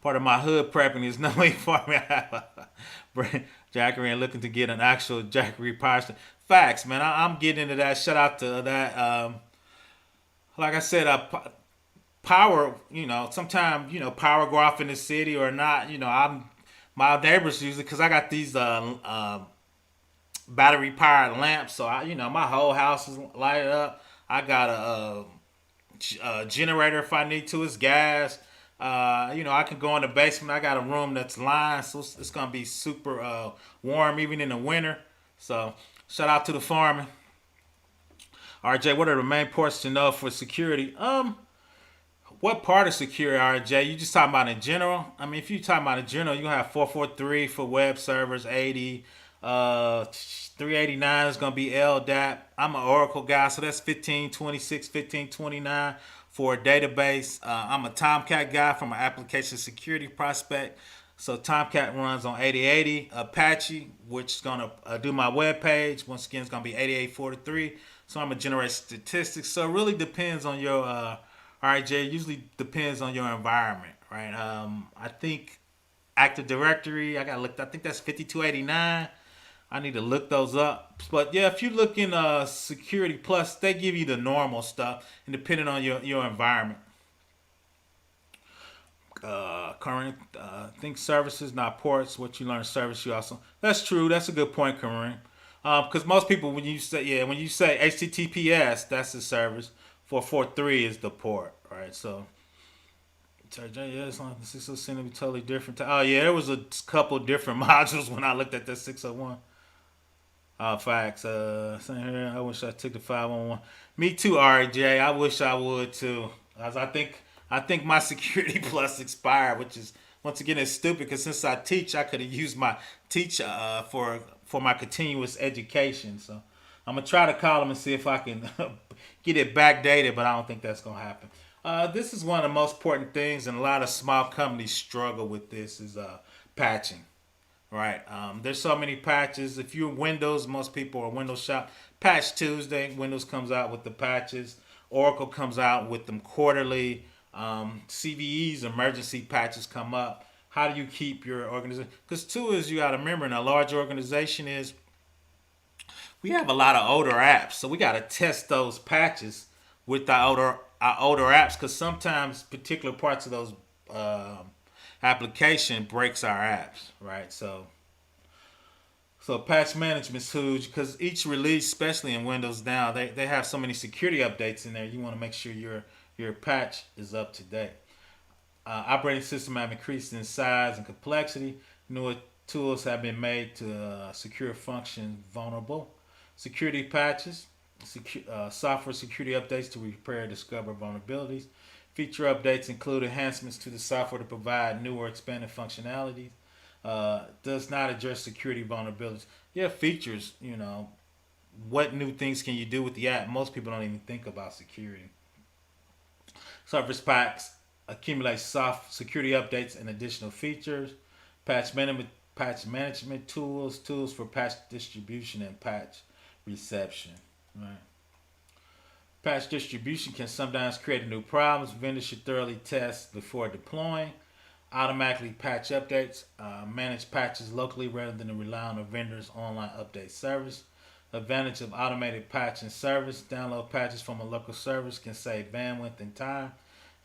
Part of my hood prepping is knowing for me. I have a Jackery and looking to get an actual Jackery power. Facts, man. I'm getting into that. Shout out to that. Like I said, power. Sometimes power go off in the city or not. I'm my neighbors use it because I got these battery powered lamps. So my whole house is lighted up. I got a generator if I need to. It's gas. I can go in the basement. I got a room that's lined, so it's gonna be super warm even in the winter. So shout out to the farming. RJ, what are the main ports to know for security? What part of security, RJ? You just talking about in general? I mean, if you talking about in general, you gonna have 443 for web servers, 80, 389 is gonna be LDAP. I'm an Oracle guy, so that's 1526, 1529 for a database. I'm a Tomcat guy from an application security prospect. So Tomcat runs on 8080. Apache, which is gonna do my web page. Once again, it's gonna be 8843. So I'm gonna generate statistics. So it really depends on your RJ. Usually depends on your environment, right? I think Active Directory. I gotta look. I think that's 5289. I need to look those up. But yeah, if you look in Security Plus, they give you the normal stuff, and depending on your environment. Current think services, not ports. What you learn service, you also. That's true. That's a good point, Kareem. Because most people, when you say HTTPS, that's the service. 443 is the port, right? So, yeah, it's like the 601 seemed to be totally different. Oh yeah, there was a couple different modules when I looked at the 601. Facts. Saying here, I wish I took the 511. Me too, RJ. I wish I would too. As I think my security plus expired, which is once again it's stupid because since I teach, I could have used my teach for my continuous education. So I'm gonna try to call them and see if I can get it backdated, but I don't think that's gonna happen. This is one of the most important things, and a lot of small companies struggle with this is patching. Right. There's so many patches. If you're Windows, most people are Windows shop. Patch Tuesday, Windows comes out with the patches. Oracle comes out with them quarterly. CVEs, emergency patches come up. How do you keep your organization? Because two is you got to remember in a large organization is we have a lot of older apps, so we got to test those patches with our older apps because sometimes particular parts of those application breaks our apps, right? So patch management's huge because each release, especially in Windows now, they have so many security updates in there. You want to make sure your patch is up to date. Operating system have increased in size and complexity. Newer tools have been made to secure functions vulnerable. Security patches, software security updates to repair and discover vulnerabilities. Feature updates include enhancements to the software to provide new or expanded functionalities. Does not address security vulnerabilities. Yeah, features, what new things can you do with the app? Most people don't even think about security. Service packs accumulate soft security updates and additional features. Patch management tools for patch distribution and patch reception. Right. Patch distribution can sometimes create new problems. Vendors should thoroughly test before deploying. automatically patch updates, manage patches locally rather than rely on a vendor's online update service. Advantage of automated patching service: download patches from a local service can save bandwidth and time.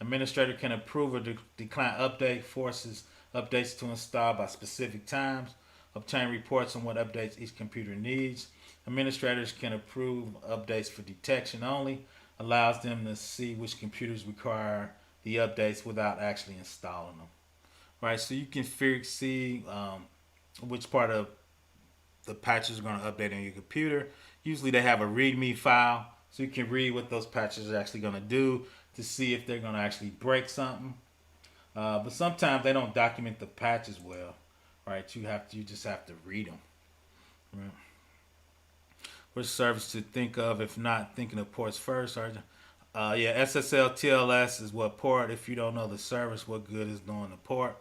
Administrator can approve or decline update, forces updates to install by specific times. Obtain reports on what updates each computer needs. Administrators can approve updates for detection only, allows them to see which computers require the updates without actually installing them. Right, so you can see which part of the patches are going to update on your computer. Usually they have a README file, so you can read what those patches are actually going to do to see if they're going to actually break something. But sometimes they don't document the patches well, right? You just have to read them. Right? Which service to think of if not thinking of ports first? Yeah, SSL TLS is what port. If you don't know the service, what good is knowing the port?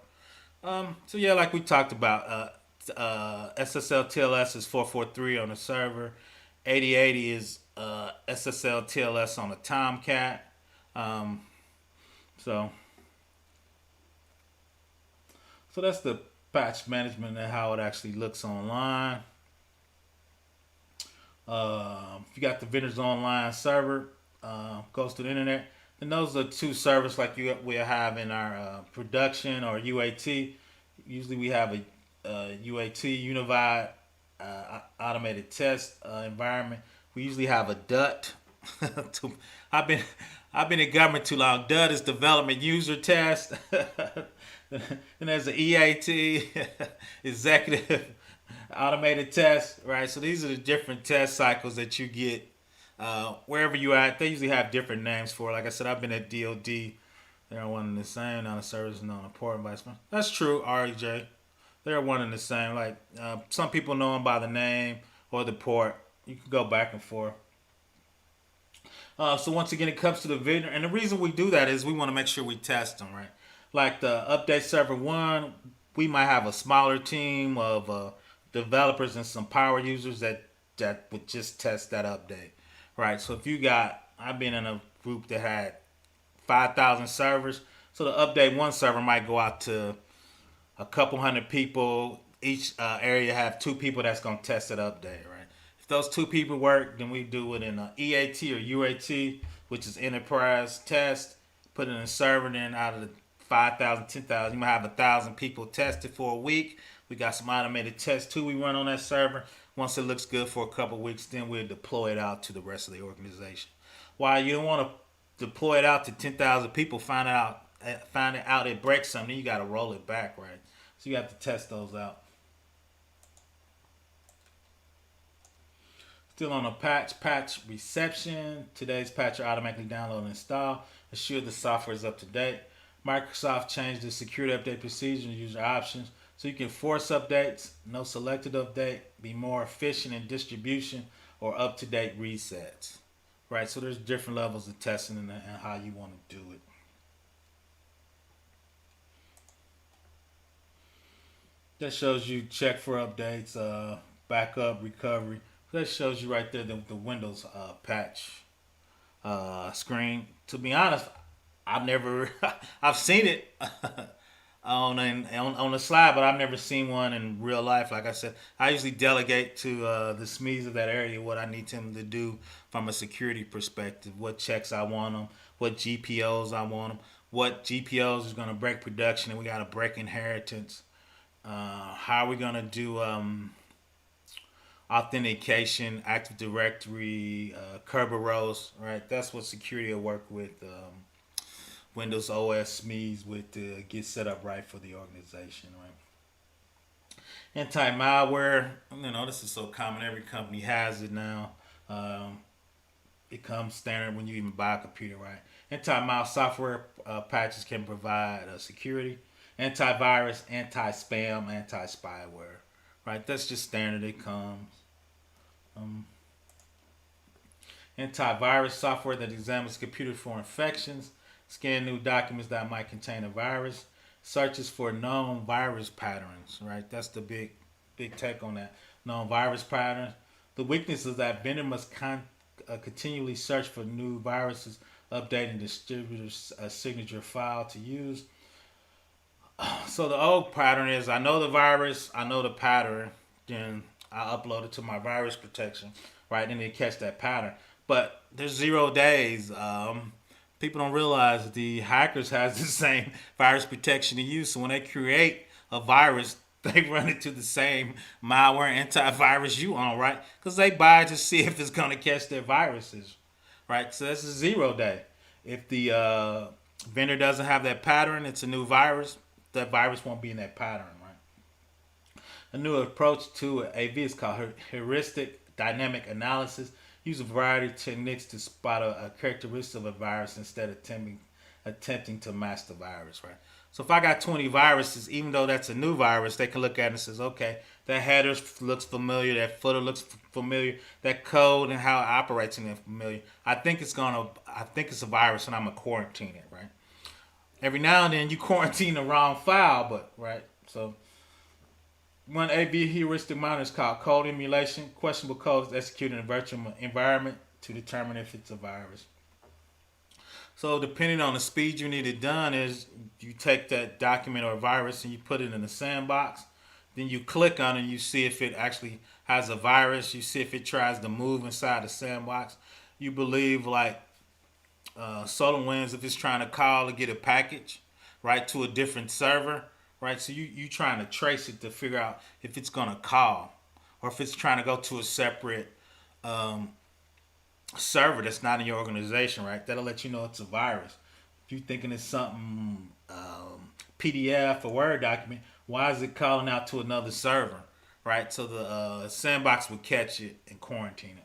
So yeah, like we talked about, SSL TLS is 443 on the server. 8080 is SSL TLS on a Tomcat. Um, so so that's the patch management and how it actually looks online. If you got the vendor's online server, goes to the internet, then those are two servers like we have in our production or UAT. Usually we have a UAT, Unified Automated Test environment. We usually have a DUT. I've been I've been in government too long. DUT is Development User Test. And there's the EAT, Executive Automated Test, right? So these are the different test cycles that you get wherever you at. They usually have different names for it. Like I said, I've been at DOD. They're one and the same, not a service, not a port, and vice versa. That's true, REJ. They're one and the same. Like some people know them by the name or the port. You can go back and forth. So once again, it comes to the vendor, and the reason we do that is we want to make sure we test them, right? Like the update server one, we might have a smaller team of developers and some power users that would just test that update, right? So if you got, I've been in a group that had 5,000 servers, so the update one server might go out to a couple hundred people. Each area have two people that's gonna test that update, right? If those two people work, then we do it in a EAT or UAT, which is enterprise test. Put it in a server. Then out of the 5,000, 10,000, you might have 1,000 people tested for a week. We got some automated tests too. We run on that server. Once it looks good for a couple of weeks, then we'll deploy it out to the rest of the organization. Why you don't want to deploy it out to 10,000 people, find it out it breaks something, you got to roll it back, right? So you have to test those out. Still on a patch reception. Today's patch are automatically download and install. Assure the software is up to date. Microsoft changed the security update procedure and user options so you can force updates, no selected update, be more efficient in distribution or up to date resets. Right, so there's different levels of testing and how you want to do it. That shows you check for updates, backup, recovery. That shows you right there the Windows patch screen. To be honest, I've never, I've seen it on the slide, but I've never seen one in real life. Like I said, I usually delegate to the SMEs of that area what I need them to do from a security perspective, what checks I want them, what GPOs I want them, what GPOs is going to break production, and we got to break inheritance. How are we going to do authentication, Active Directory, Kerberos, right? That's what security will work with Windows OS SMEs with to get set up right for the organization, right? Anti-malware, this is so common. Every company has it now. It comes standard when you even buy a computer, right? Anti-malware software patches can provide security, antivirus, anti-spam, anti-spyware, right? That's just standard. It comes. Antivirus software that examines computers for infections, scan new documents that might contain a virus, searches for known virus patterns, right? That's the big take on that. Known virus patterns. The weakness is that vendor must continually search for new viruses, updating distributor's signature file to use. So the old pattern is I know the virus, I know the pattern, then I upload it to my virus protection, right? And it catch that pattern. But there's 0 days. People don't realize the hackers has the same virus protection to use. So when they create a virus, they run into the same malware antivirus you on, right? Because they buy it to see if it's going to catch their viruses, right? So that's a 0 day. If the vendor doesn't have that pattern, it's a new virus. That virus won't be in that pattern, right? A new approach to AV is called heuristic dynamic analysis. Use a variety of techniques to spot a characteristic of a virus instead of attempting to mask the virus, right? So if I got 20 viruses, even though that's a new virus, they can look at it and says, okay, that header looks familiar, that footer looks familiar, that code and how it operates in it familiar. I think it's a virus, and I'm gonna quarantine it, right? Every now and then you quarantine the wrong file, but right. So one AV heuristic monitor is called code emulation. Questionable code is executed in a virtual environment to determine if it's a virus. So depending on the speed you need it done is you take that document or virus and you put it in the sandbox. Then you click on it and you see if it actually has a virus. You see if it tries to move inside the sandbox. You believe like SolarWinds if it's trying to call to get a package, right, to a different server, right? So you trying to trace it to figure out if it's gonna call or if it's trying to go to a separate um, server that's not in your organization, right? That'll let you know it's a virus. If you're thinking it's something PDF or Word document, why is it calling out to another server, right? So the sandbox would catch it and quarantine it.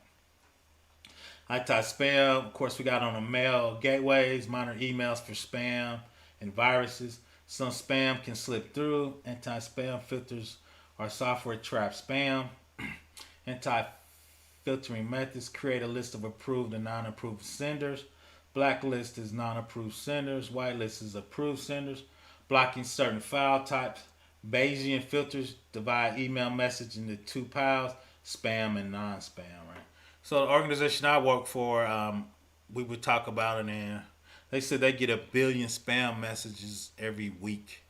Anti-spam, of course, we got on the mail gateways, monitor emails for spam and viruses. Some spam can slip through. Anti-spam filters are software trap spam. Anti-filtering methods create a list of approved and non-approved senders. Blacklist is non-approved senders. Whitelist is approved senders. Blocking certain file types. Bayesian filters divide email message into two piles: spam and non-spam. Right. So the organization I work for, we would talk about it, and they said they get 1 billion spam messages every week.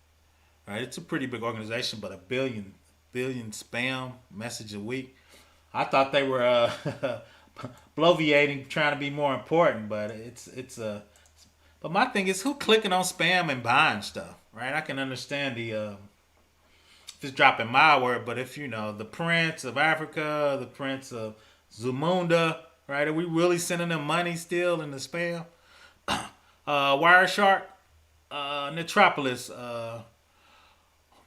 Right, it's a pretty big organization, but 1 billion spam message a week. I thought they were bloviating, trying to be more important, but it's a. But my thing is, who clicking on spam and buying stuff, right? I can understand the if it's dropping malware, but if you know the Prince of Africa, the Prince of Zamunda, right? Are we really sending them money still in the spam? Wireshark, Metropolis.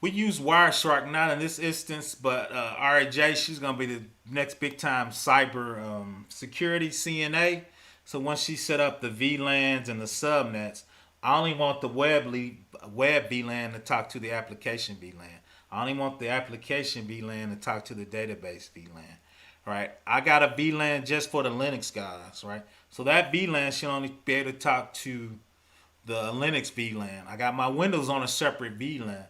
We use Wireshark not in this instance, but RAJ, she's gonna be the next big time cyber security CNA. So once she set up the VLANs and the subnets, I only want the web VLAN to talk to the application VLAN. I only want the application VLAN to talk to the database VLAN. Right? I got a VLAN just for the Linux guys, right? So that VLAN should only be able to talk to the Linux VLAN. I got my Windows on a separate VLAN.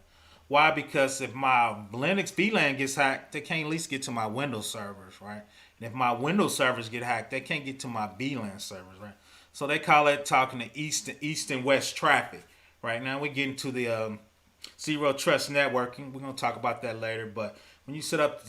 Why? Because if my Linux VLAN gets hacked, they can't at least get to my Windows servers, right? And if my Windows servers get hacked, they can't get to my VLAN servers, right? So they call it talking to east and west traffic. Right now we get into the zero trust networking. We're gonna talk about that later, but when you set up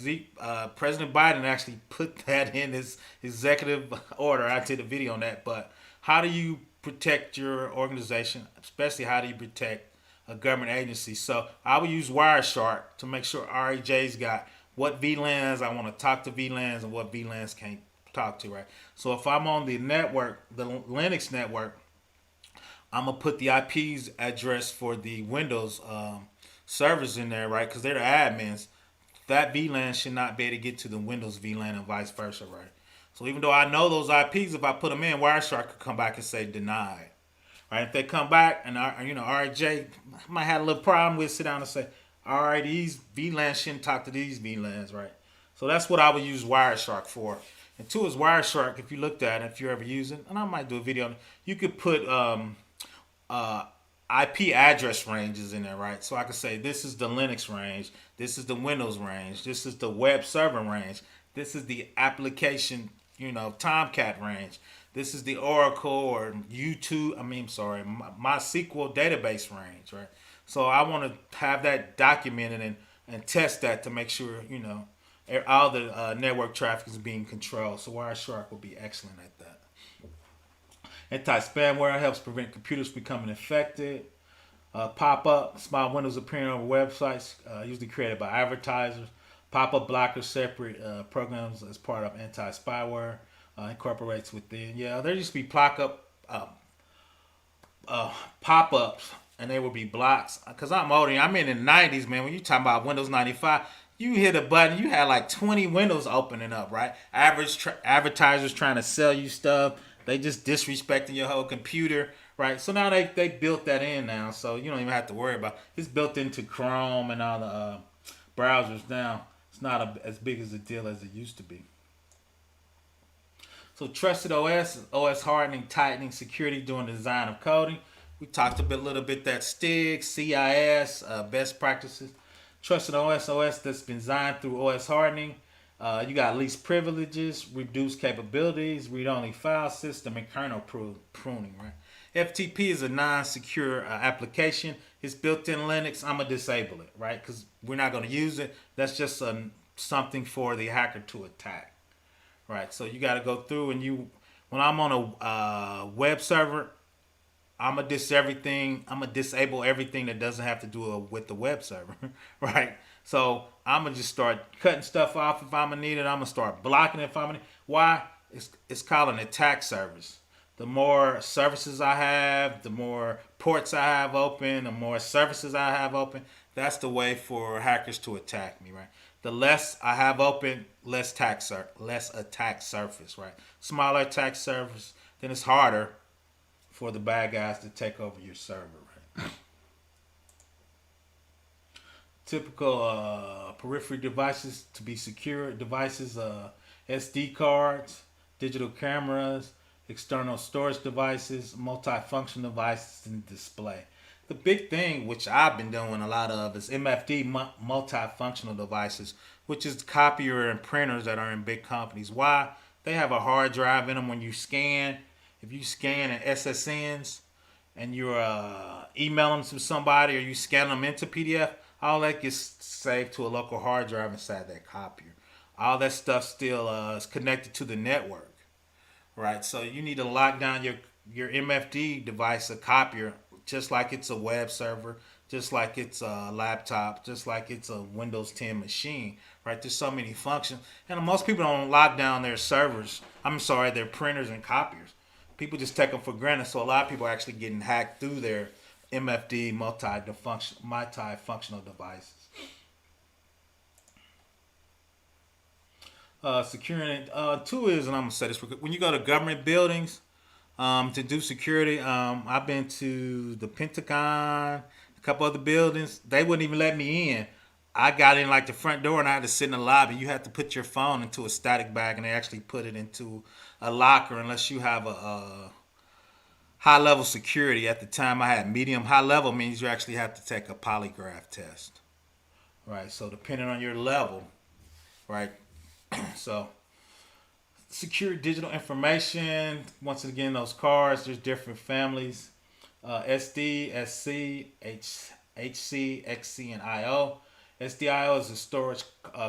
President Biden actually put that in his executive order. I did a video on that, but how do you protect your organization, especially how do you protect a government agency? So I will use Wireshark to make sure RAJ's got what VLANs I want to talk to VLANs and what VLANs can't talk to, right? So if I'm on the network, the Linux network, I'm gonna put the IP's address for the Windows servers in there, right? Because they're the admins. That VLAN should not be able to get to the Windows VLAN and vice versa, right? So even though I know those IPs, if I put them in, Wireshark could come back and say denied. Right? If they come back and RJ might have a little problem with, sit down and say, all right, these VLANs shouldn't talk to these VLANs, right? So that's what I would use Wireshark for. And two is Wireshark. If you looked at it, if you're ever using, and I might do a video on it, you could put IP address ranges in there, right? So I could say this is the Linux range, this is the Windows range, this is the web server range, this is the application, Tomcat range, this is the Oracle or MySQL database range, right? So I want to have that documented and test that to make sure, all the network traffic is being controlled. So Wireshark will be excellent at that. Anti-spamware helps prevent computers becoming infected. Pop-up, small windows appearing on websites, usually created by advertisers. Pop-up blockers separate programs as part of anti-spyware. Incorporates within. Yeah, there used to be pop-ups, and they would be blocks. Cause I'm older. I'm in the '90s, man. When you talking about Windows 95, you hit a button, you had like 20 windows opening up, right? Advertisers trying to sell you stuff. They just disrespecting your whole computer, right? So now they built that in now, so you don't even have to worry about it. It's built into Chrome and all the browsers now. It's not as big as a deal as it used to be. So trusted OS, OS hardening, tightening, security during the design of coding. We talked a little bit that STIG, CIS, best practices. Trusted OS, OS that's been designed through OS hardening. You got least privileges, reduced capabilities, read-only file system, and kernel pruning. Right. FTP is a non-secure application. It's built in Linux. I'm gonna disable it, right? Because we're not gonna use it. That's just something for the hacker to attack. Right. So you got to go through when I'm on a web server, I'm gonna disable everything that doesn't have to do with the web server. Right. So I'm gonna just start cutting stuff off if I'm gonna need it. I'm gonna start blocking it if I'm gonna. Why? It's called an attack service. The more services I have, the more ports I have open, the more services I have open. That's the way for hackers to attack me, right? The less I have open, less attack surface, right? Smaller attack surface, then it's harder for the bad guys to take over your server, right? Typical periphery devices to be secure devices: SD cards, digital cameras, external storage devices, multifunction devices, and display. The big thing, which I've been doing a lot of, is MFD, multifunctional devices, which is copier and printers that are in big companies. Why? They have a hard drive in them when you scan. If you scan in SSNs and you're emailing them to somebody or you scan them into PDF, all that gets saved to a local hard drive inside that copier. All that stuff still is connected to the network, right? So you need to lock down your MFD device, a copier, just like it's a web server, just like it's a laptop, just like it's a Windows 10 machine, right? There's so many functions, and most people don't lock down their servers. I'm sorry, their printers and copiers. People just take them for granted. So a lot of people are actually getting hacked through their MFD multi-functional devices. Securing two is, and I'm gonna say this real quick. When you go to government buildings to do security, I've been to the Pentagon, a couple other buildings. They wouldn't even let me in. I got in like the front door and I had to sit in the lobby. You have to put your phone into a static bag and they actually put it into a locker unless you have a high level security. At the time I had medium. High level means you actually have to take a polygraph test. Right. So depending on your level, right? So secure digital information. Once again, those cards, there's different families. SD, SC, HC, XC, and IO. SDIO is a storage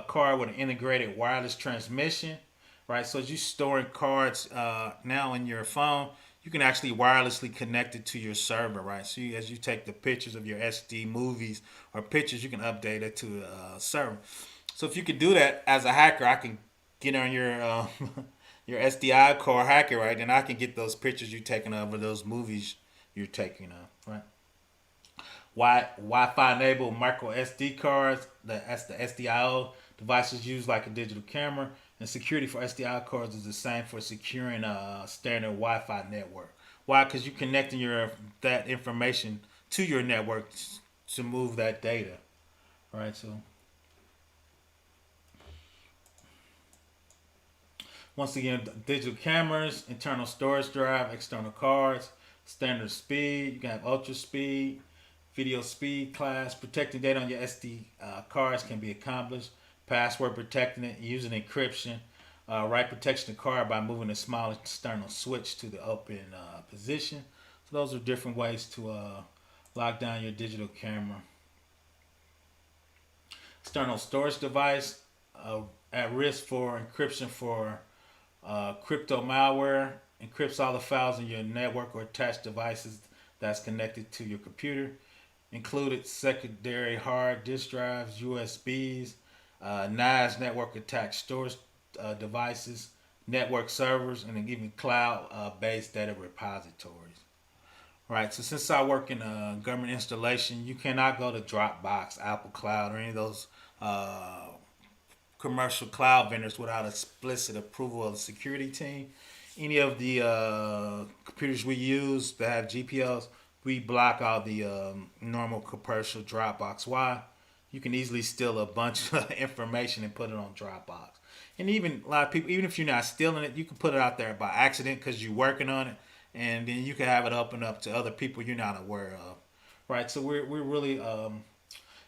card with an integrated wireless transmission, right? So as you storing cards now in your phone, you can actually wirelessly connect it to your server, right? So as you take the pictures of your SD movies or pictures, you can update it to the server. So if you could do that as a hacker, I can get on your your SDI card, hack it, right? Then I can get those pictures you're taking of or those movies you're taking of, right? Wi-Fi enabled micro SD cards. That's the SDIO devices used like a digital camera. And security for SDI cards is the same for securing a standard Wi-Fi network. Why? Because you're connecting that information to your network to move that data, right? So once again, digital cameras, internal storage drive, external cards, standard speed. You can have ultra speed, video speed class. Protecting data on your SD cards can be accomplished. Password protecting it using encryption. Write protection of card by moving a small external switch to the open position. So those are different ways to Lock down your digital camera. External storage device at risk for encryption for crypto malware. Encrypts all the files in your network or attached devices that's connected to your computer. Included secondary hard disk drives, USBs, NAS network attached storage devices, network servers, and even cloud-based data repositories. Right. So since I work in a government installation, you cannot go to Dropbox, Apple Cloud, or any of those uh, commercial cloud vendors without explicit approval of the security team. Any of the computers we use that have GPOs, we block all the normal commercial Dropbox. Why? You can easily steal a bunch of information and put it on Dropbox. And even a lot of people, even if you're not stealing it, you can put it out there by accident because you're working on it, and then you can have it open up to other people you're not aware of. Right. So we're really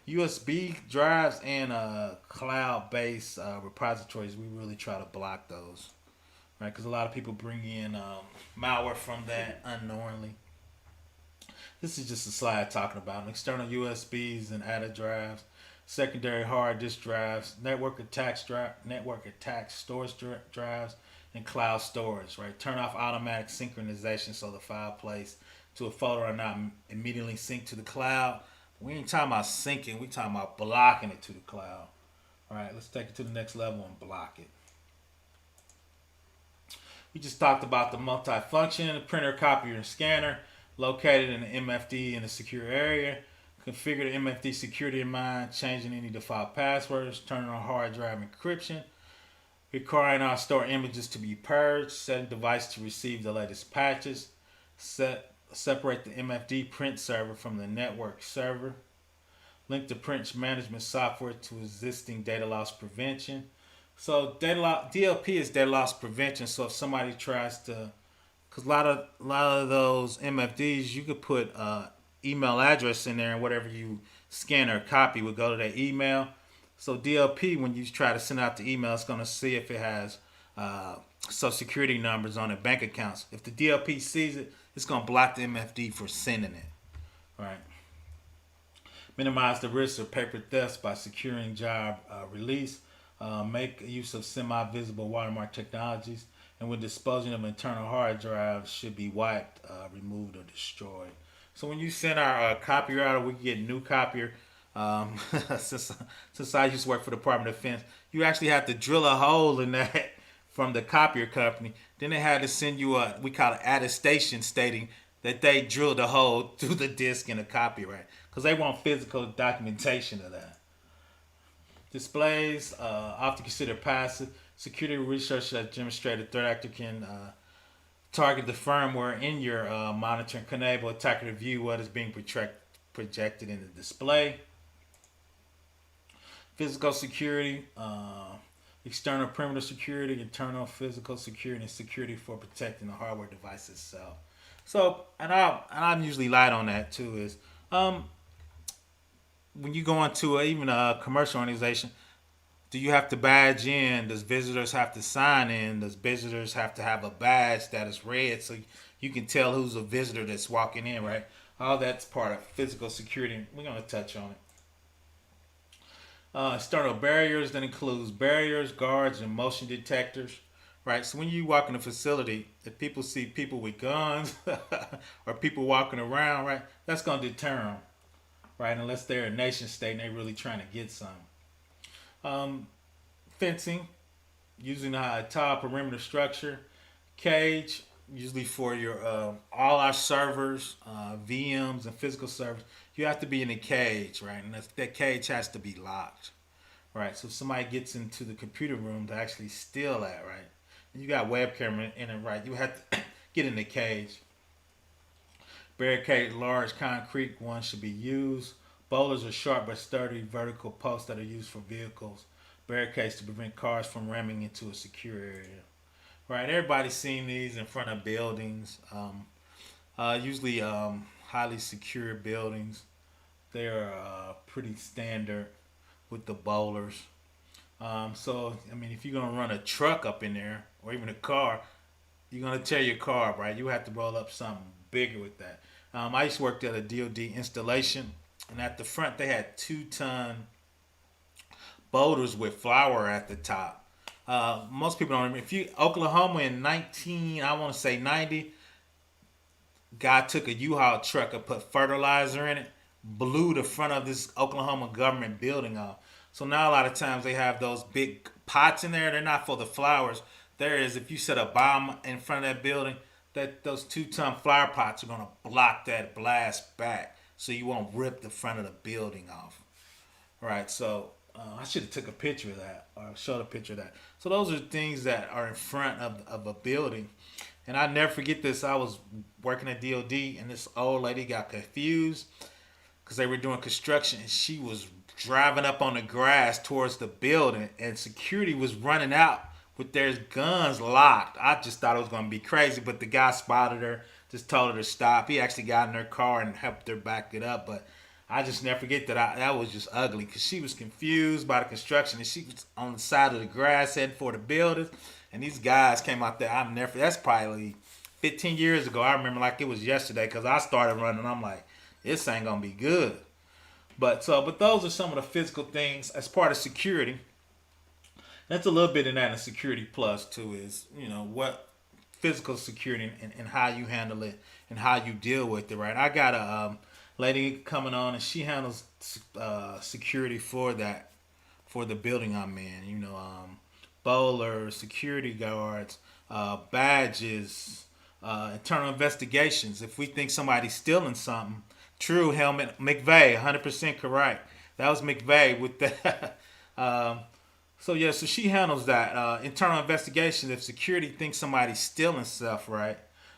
USB drives and cloud-based repositories. We really try to block those, right? Because a lot of people bring in malware from that unknowingly. This is just a slide talking about external USBs and ATA drives, secondary hard disk drives, network attack storage drives, and cloud storage. Right, turn off automatic synchronization so the file plays to a folder are not immediately synced to the cloud. We ain't talking about syncing. We talking about blocking it to the cloud. All right, let's take it to the next level and block it. We just talked about the multifunction, printer, copier, and scanner located in the MFD in a secure area. Configure the MFD security in mind, changing any default passwords, turning on hard drive encryption, requiring our store images to be purged, setting device to receive the latest patches, separate the MFD print server from the network server, link the print management software to existing data loss prevention. So DLP is data loss prevention. So if somebody tries to, because a lot of those MFDs, you could put email address in there, and whatever you scan or copy would go to their email. So DLP, when you try to send out the email, it's going to see if it has social security numbers on it, bank accounts. If the DLP sees it, it's going to block the MFD for sending it. Right. Minimize the risk of paper theft by securing job release. Make use of semi-visible watermark technologies, and when disposing of internal hard drives, should be wiped, removed, or destroyed. So when you send our copier out, or we get new copier. Um, since I used to work for the Department of Defense, you actually have to drill a hole in that from the copier company. Then they had to send you a, we call it attestation, stating that they drilled a hole through the disk in the copyright because they want physical documentation of that. Displays, often considered passive. Security research has demonstrated threat actor can target the firmware in your monitor and can enable attacker to view what is being projected in the display. Physical security, external perimeter security, internal physical security, and security for protecting the hardware device itself. So, I'm usually light on that too. Is when you go into even a commercial organization, do you have to badge in? Does visitors have to sign in? Does visitors have to have a badge that is red so you can tell who's a visitor that's walking in? Right, all that's part of physical security. We're gonna touch on it. External barriers that includes barriers, guards, and motion detectors. Right. So when you walk in a facility, if people see people with guns or people walking around, right, that's gonna deter them. Right, unless they're a nation state and they're really trying to get some. Um, Fencing, using a tall perimeter structure. Cage, usually for your all our servers, VMs, and physical servers. You have to be in a cage, right? And that cage has to be locked, right? So if somebody gets into the computer room to actually steal that, right? And you got webcam in it, right? You have to get in the cage. Barricade large concrete ones should be used. Boulders are sharp but sturdy vertical posts that are used for vehicles. Barricades to prevent cars from ramming into a secure area. Right, everybody's seen these in front of buildings. Usually highly secure buildings. They're pretty standard with the bowlers. So, I mean, if you're going to run a truck up in there or even a car, you're going to tear your car up, right? You have to roll up something bigger with that. I used to work at a DoD installation, and at the front they had 2-ton boulders with flour at the top. Most people don't remember. If you Oklahoma in 19, I want to say 90, guy took a U-Haul truck and put fertilizer in it, blew the front of this Oklahoma government building off. So now a lot of times they have those big pots in there. They're not for the flowers. There is, if you set a bomb in front of that building, that those 2-ton flower pots are gonna block that blast back, so you won't rip the front of the building off. All right, so I should have took a picture of that or showed a picture of that. So those are things that are in front of a building. And I never forget this. I was working at DOD, and this old lady got confused because they were doing construction, and she was driving up on the grass towards the building, and security was running out with their guns locked. I just thought it was going to be crazy, but the guy spotted her, just told her to stop. He actually got in her car and helped her back it up, but I just never forget that was just ugly because she was confused by the construction, and she was on the side of the grass heading for the building, and these guys came out there. That's probably 15 years ago. I remember like it was yesterday because I started running. I'm like, this ain't gonna be good. But those are some of the physical things as part of security. That's a little bit in that in Security Plus too. Is what physical security and how you handle it and how you deal with it. Right. I got a lady coming on, and she handles security for the building I'm in. Bowlers, security guards, badges, internal investigations. If we think somebody's stealing something, true, Helmet McVeigh, 100% correct. That was McVeigh with that. So she handles that internal investigation. If security thinks somebody's stealing stuff, right?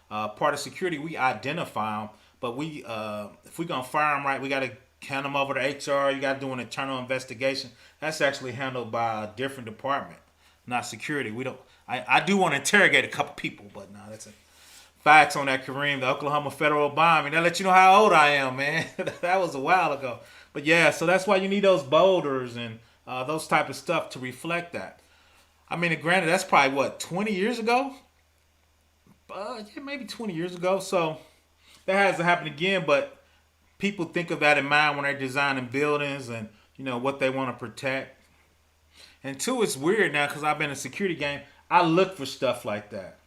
Part of security, we identify them, but if we're gonna fire them, right, we gotta hand them over to HR. You gotta do an internal investigation. That's actually handled by a different department, not security. We don't. I do want to interrogate a couple people, but no, that's it. Facts on that, Kareem. The Oklahoma federal bombing. That let you know how old I am, man. That was a while ago. But yeah, so that's why you need those boulders and those type of stuff to reflect that. I mean, granted, that's probably what 20 years ago. Yeah, maybe 20 years ago. So that hasn't happened again. But people think of that in mind when they're designing buildings and what they want to protect. And two, it's weird now because I've been in a security game. I look for stuff like that.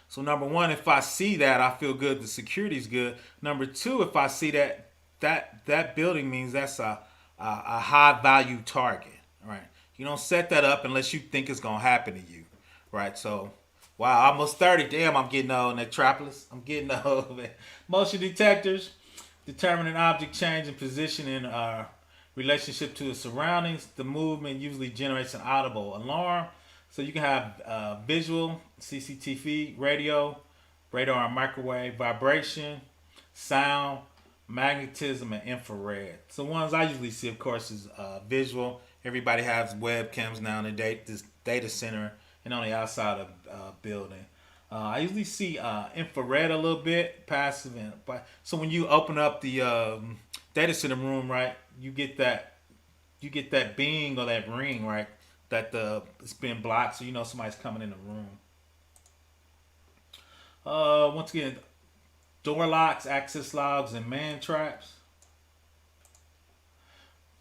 So number one, if I see that, I feel good. The security's good. Number two, if I see that building means that's a high value target, right? You don't set that up unless you think it's gonna happen to you, right? So, wow, almost 30. Damn, I'm getting old, Metropolis. I'm getting old, man. Motion detectors determine an object change in position in relationship to the surroundings. The movement usually generates an audible alarm. So you can have visual, CCTV, radio, radar and microwave, vibration, sound, magnetism, and infrared. So ones I usually see, of course, is visual. Everybody has webcams now in this data center and on the outside of building. I usually see infrared a little bit, passive. So when you open up the data center room, right, you get that being or that ring, right, that it's been blocked, so somebody's coming in the room. Once again, door locks, access logs, and man traps.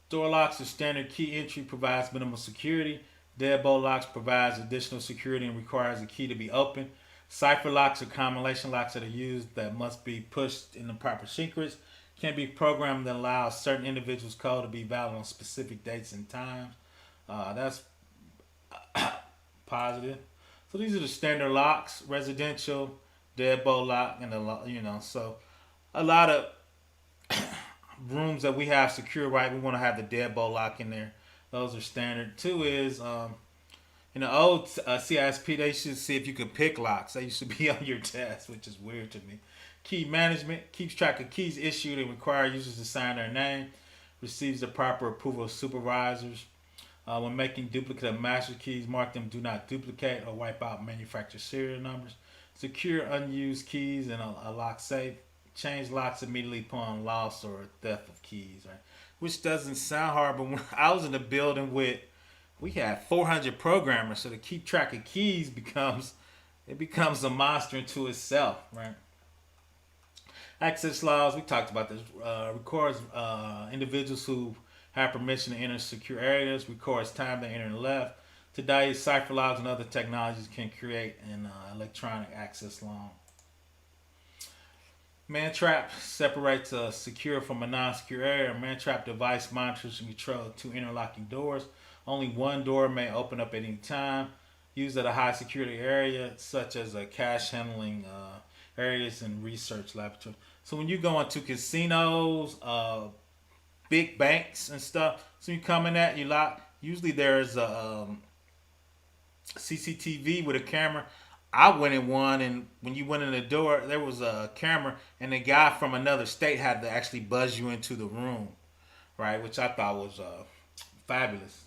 Door locks are standard key entry, provides minimal security. Deadbolt locks provides additional security and requires the key to be open. Cipher locks are combination locks that are used that must be pushed in the proper secrets. Can be programmed that allows certain individuals' code to be valid on specific dates and times. That's positive. So these are the standard locks: residential, deadbolt lock, and so a lot of rooms that we have secure, right? We want to have the deadbolt lock in there. Those are standard. Two is in the old CISP, they should see if you could pick locks. They used to be on your test, which is weird to me. Key management keeps track of keys issued and require users to sign their name. Receives the proper approval of supervisors. When making duplicate of master keys, mark them do not duplicate or wipe out manufacturer serial numbers. Secure unused keys in a lock safe. Change locks immediately upon loss or theft of keys, right? Which doesn't sound hard, but when I was in the building we had 400 programmers, so to keep track of keys becomes a monster into itself, right? Access laws, we talked about this. Records individuals who have permission to enter secure areas, records time they enter and left. Today, cipher logs and other technologies can create an electronic access log. Man-trap separates a secure from a non-secure area. A man-trap device monitors and controls two interlocking doors. Only one door may open up at any time. Used at a high security area, such as a cash handling areas and research laboratory. So when you go into casinos, big banks and stuff, so you come in that you lock. Usually there's a CCTV with a camera. I went in one, and when you went in the door, there was a camera, and the guy from another state had to actually buzz you into the room, right? Which I thought was fabulous.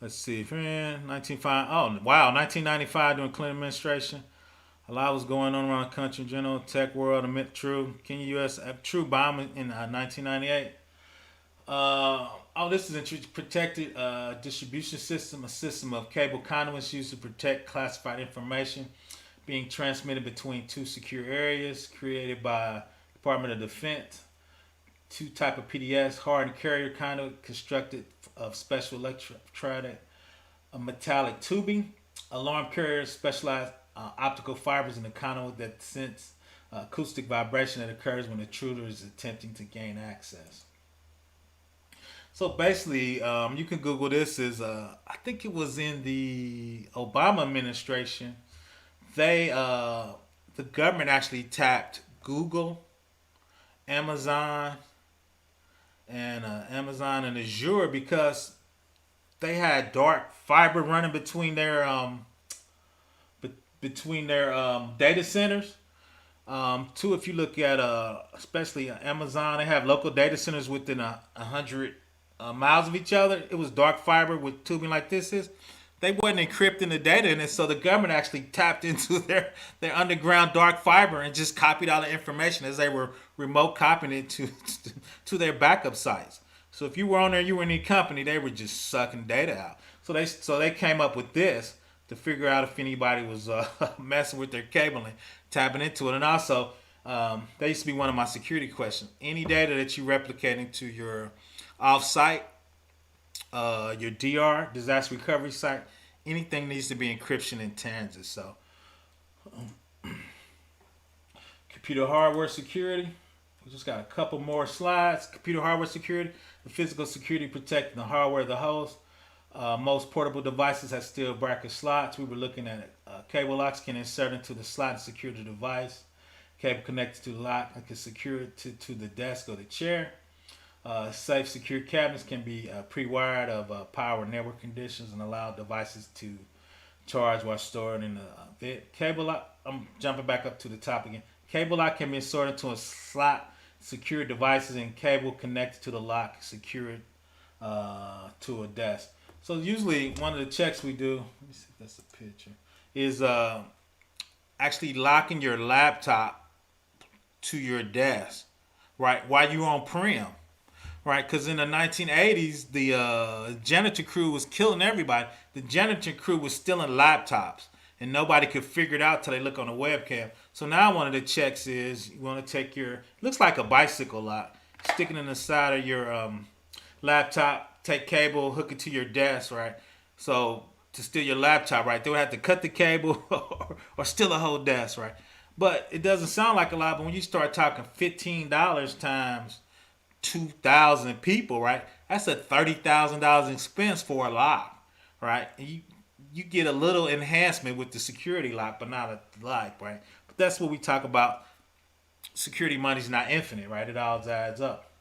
Let's see, 1995 during Clinton administration. A lot was going on around the country in general. Tech world admit true. Kenya, U.S. True bomb in 1998. This is a protected distribution system, a system of cable conduits used to protect classified information being transmitted between two secure areas, created by Department of Defense. Two type of PDS, hardened carrier conduit constructed of special electrostatic metallic tubing. Alarm carriers specialized optical fibers in the conduit that sense acoustic vibration that occurs when the intruder is attempting to gain access. So basically, you can Google this. I think it was in the Obama administration. The government actually tapped Google, Amazon, and Azure because they had dark fiber running between their data centers. Too, if you look at especially Amazon, they have local data centers within 100 miles of each other. It was dark fiber with tubing like this is. They wasn't encrypting the data in it, so the government actually tapped into their underground dark fiber and just copied all the information as they were remote copying it to their backup sites. So if you were on there, you were in any company, they were just sucking data out. So they came up with this to figure out if anybody was messing with their cabling, tapping into it. And also, that used to be one of my security questions. Any data that you replicating to your off-site, your DR, disaster recovery site, anything needs to be encryption in tangent. So, computer hardware security. We just got a couple more slides. Computer hardware security, the physical security protecting the hardware of the host. Most portable devices have steel bracket slots. We were looking at it. Cable locks can insert into the slot and secure the device. Cable connected to the lock and can secure it to the desk or the chair. Safe, secure cabinets can be pre-wired of power network conditions and allow devices to charge while stored in the cable lock. I'm jumping back up to the top again. Cable lock can be inserted into a slot, secure devices, and cable connected to the lock, secured to a desk. So usually one of the checks we do, let me see if that's a picture, is actually locking your laptop to your desk, right, while you're on prem. Right, because in the 1980s, the janitor crew was killing everybody. The janitor crew was stealing laptops, and nobody could figure it out till they look on the webcam. So now one of the checks is you want to take your, looks like a bicycle lock, stick it in the side of your laptop, take cable, hook it to your desk, right? So to steal your laptop, right, they would have to cut the cable or steal a whole desk, right? But it doesn't sound like a lot, but when you start talking $15 times 2,000 people, right? That's a $30,000 expense for a lock, right? And you get a little enhancement with the security lock, but not a lock, right? But that's what we talk about. Security money's not infinite, right? It all adds up.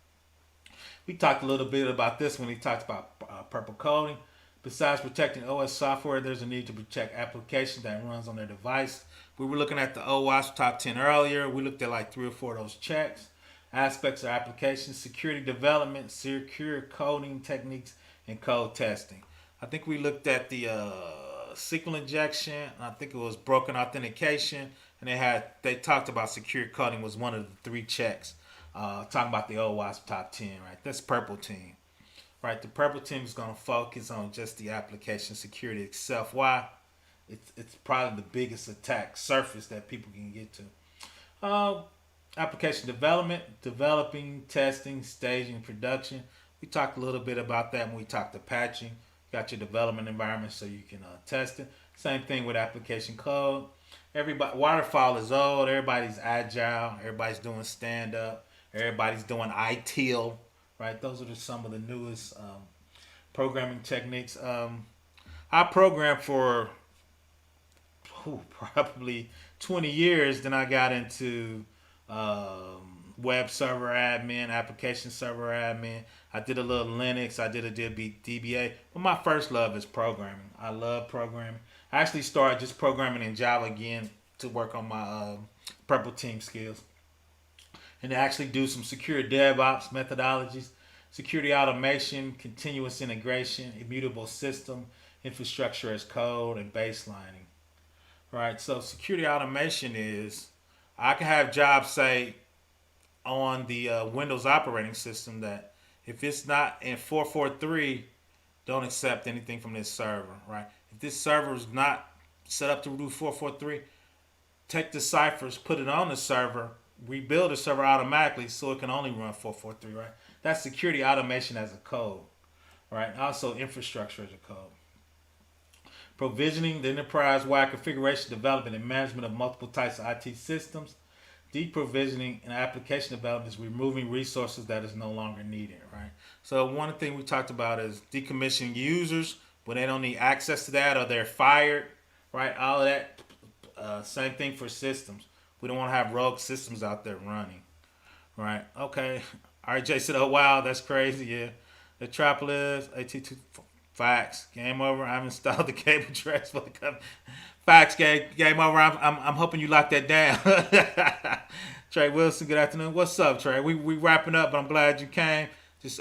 We talked a little bit about this when we talked about purple coding. Besides protecting OS software, there's a need to protect applications that runs on their device. We were looking at the OWASP top 10 earlier. We looked at like 3 or 4 of those checks. Aspects of application, security development, secure coding techniques, and code testing. I think we looked at the SQL injection. I think it was broken authentication, and they talked about secure coding was one of the 3 checks. Talking about the OWASP top 10, right? That's purple team, right? The purple team is going to focus on just the application security itself. Why? It's probably the biggest attack surface that people can get to. Uh, Application development, developing, testing, staging, production. We talked a little bit about that when we talked to patching. You got your development environment so you can test it. Same thing with application code. Everybody, waterfall is old. Everybody's agile. Everybody's doing stand up. Everybody's doing ITIL. Right? Those are just some of the newest programming techniques. I programmed for probably 20 years. Then I got into web server admin, application server admin. I did a little Linux. I did a DBA. But my first love is programming. I love programming. I actually started just programming in Java again to work on my Purple Team skills and to actually do some secure DevOps methodologies, security automation, continuous integration, immutable system, infrastructure as code, and baselining. Right. So security automation is I can have jobs say on the Windows operating system that if it's not in 443, don't accept anything from this server. Right. If this server is not set up to do 443, take the ciphers, put it on the server, rebuild the server automatically so it can only run 443. Right. That's security automation as a code. Right. Also infrastructure as a code. Provisioning the enterprise-wide configuration, development, and management of multiple types of IT systems. Deprovisioning and application development is removing resources that is no longer needed, right? So one thing we talked about is decommissioning users when they don't need access to that or they're fired, right? All of that. Same thing for systems. We don't want to have rogue systems out there running, right? Okay. RJ said, "Oh wow, that's crazy." Yeah. Metropolis, AT2 Facts. Game over. I've installed the cable trays for the company. Facts. Game over. I'm hoping you lock that down. Trey Wilson. Good afternoon. What's up, Trey? We wrapping up, but I'm glad you came. Just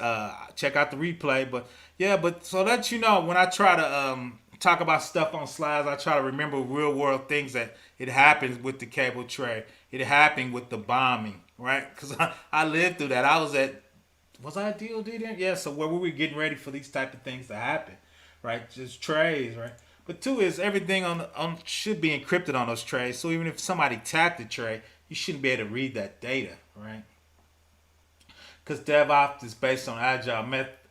check out the replay. But yeah, but so that you know, when I try to talk about stuff on slides, I try to remember real world things that it happens with the cable tray. It happened with the bombing, right? Because I lived through that. Was I a DOD then? Yeah, so where we were getting ready for these type of things to happen, right? Just trays, right? But two is everything on should be encrypted on those trays. So even if somebody tapped the tray, you shouldn't be able to read that data, right? Because DevOps is based on agile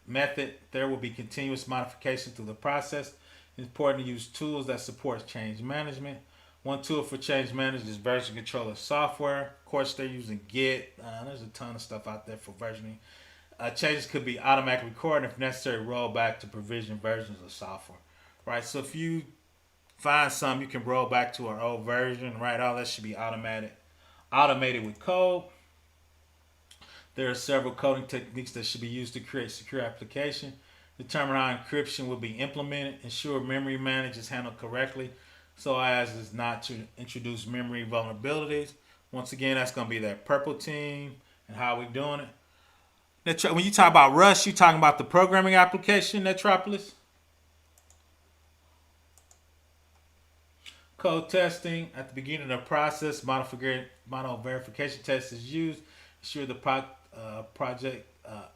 method, there will be continuous modification through the process. It's important to use tools that support change management. One tool for change management is version controller software. Of course, they're using Git. There's a ton of stuff out there for versioning. Changes could be automatic recording if necessary, roll back to provision versions of software. Right. So if you find some, you can roll back to our old version. Right. All that should be automated with code. There are several coding techniques that should be used to create secure application. Determine how encryption will be implemented. Ensure memory management is handled correctly so as is not to introduce memory vulnerabilities. Once again, that's going to be that purple team and how we're doing it. When you talk about Rust, you're talking about the programming application, Metropolis. Code testing. At the beginning of the process, model verification test is used. Ensure the project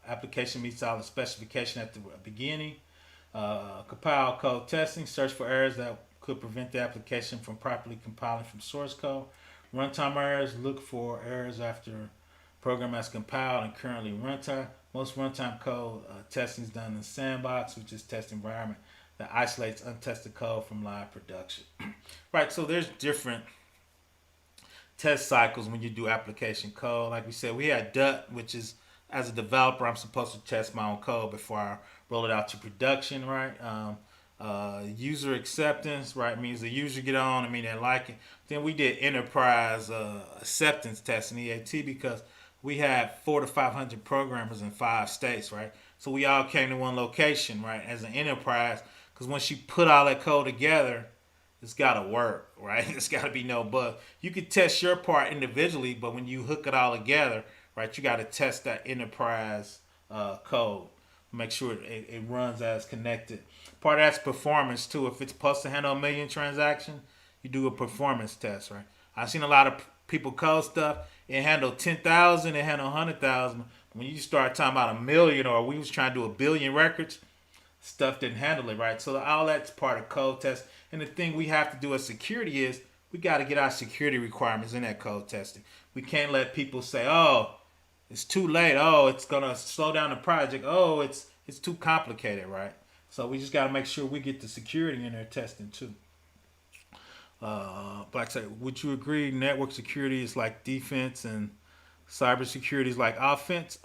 application meets all the specification at the beginning. Compile code testing. Search for errors that could prevent the application from properly compiling from source code. Runtime errors. Look for errors after program has compiled and currently runtime. Most runtime code testing is done in sandbox, which is test environment that isolates untested code from live production. Right, so there's different test cycles when you do application code. Like we said, we had DUT, which is as a developer, I'm supposed to test my own code before I roll it out to production, right? User acceptance, right, means the user get on, they like it. Then we did enterprise acceptance testing, EAT, because we had 400 to 500 programmers in 5 states, right? So we all came to one location, right, as an enterprise, because once you put all that code together, it's got to work, right? It's got to be no bug. You could test your part individually, but when you hook it all together, right, you got to test that enterprise code. Make sure it runs as connected. Part of that's performance, too. If it's supposed to handle 1 million transactions, you do a performance test, right? I've seen a lot of people code stuff. It handled 10,000, it handled 100,000. When you start talking about 1 million, or we was trying to do 1 billion records, stuff didn't handle it, right? So all that's part of code test. And the thing we have to do as security is we got to get our security requirements in that code testing. We can't let people say, "Oh, it's too late. Oh, it's gonna slow down the project. Oh, it's too complicated," right? So we just got to make sure we get the security in there testing too. Black said, would you agree network security is like defense and cybersecurity is like offense?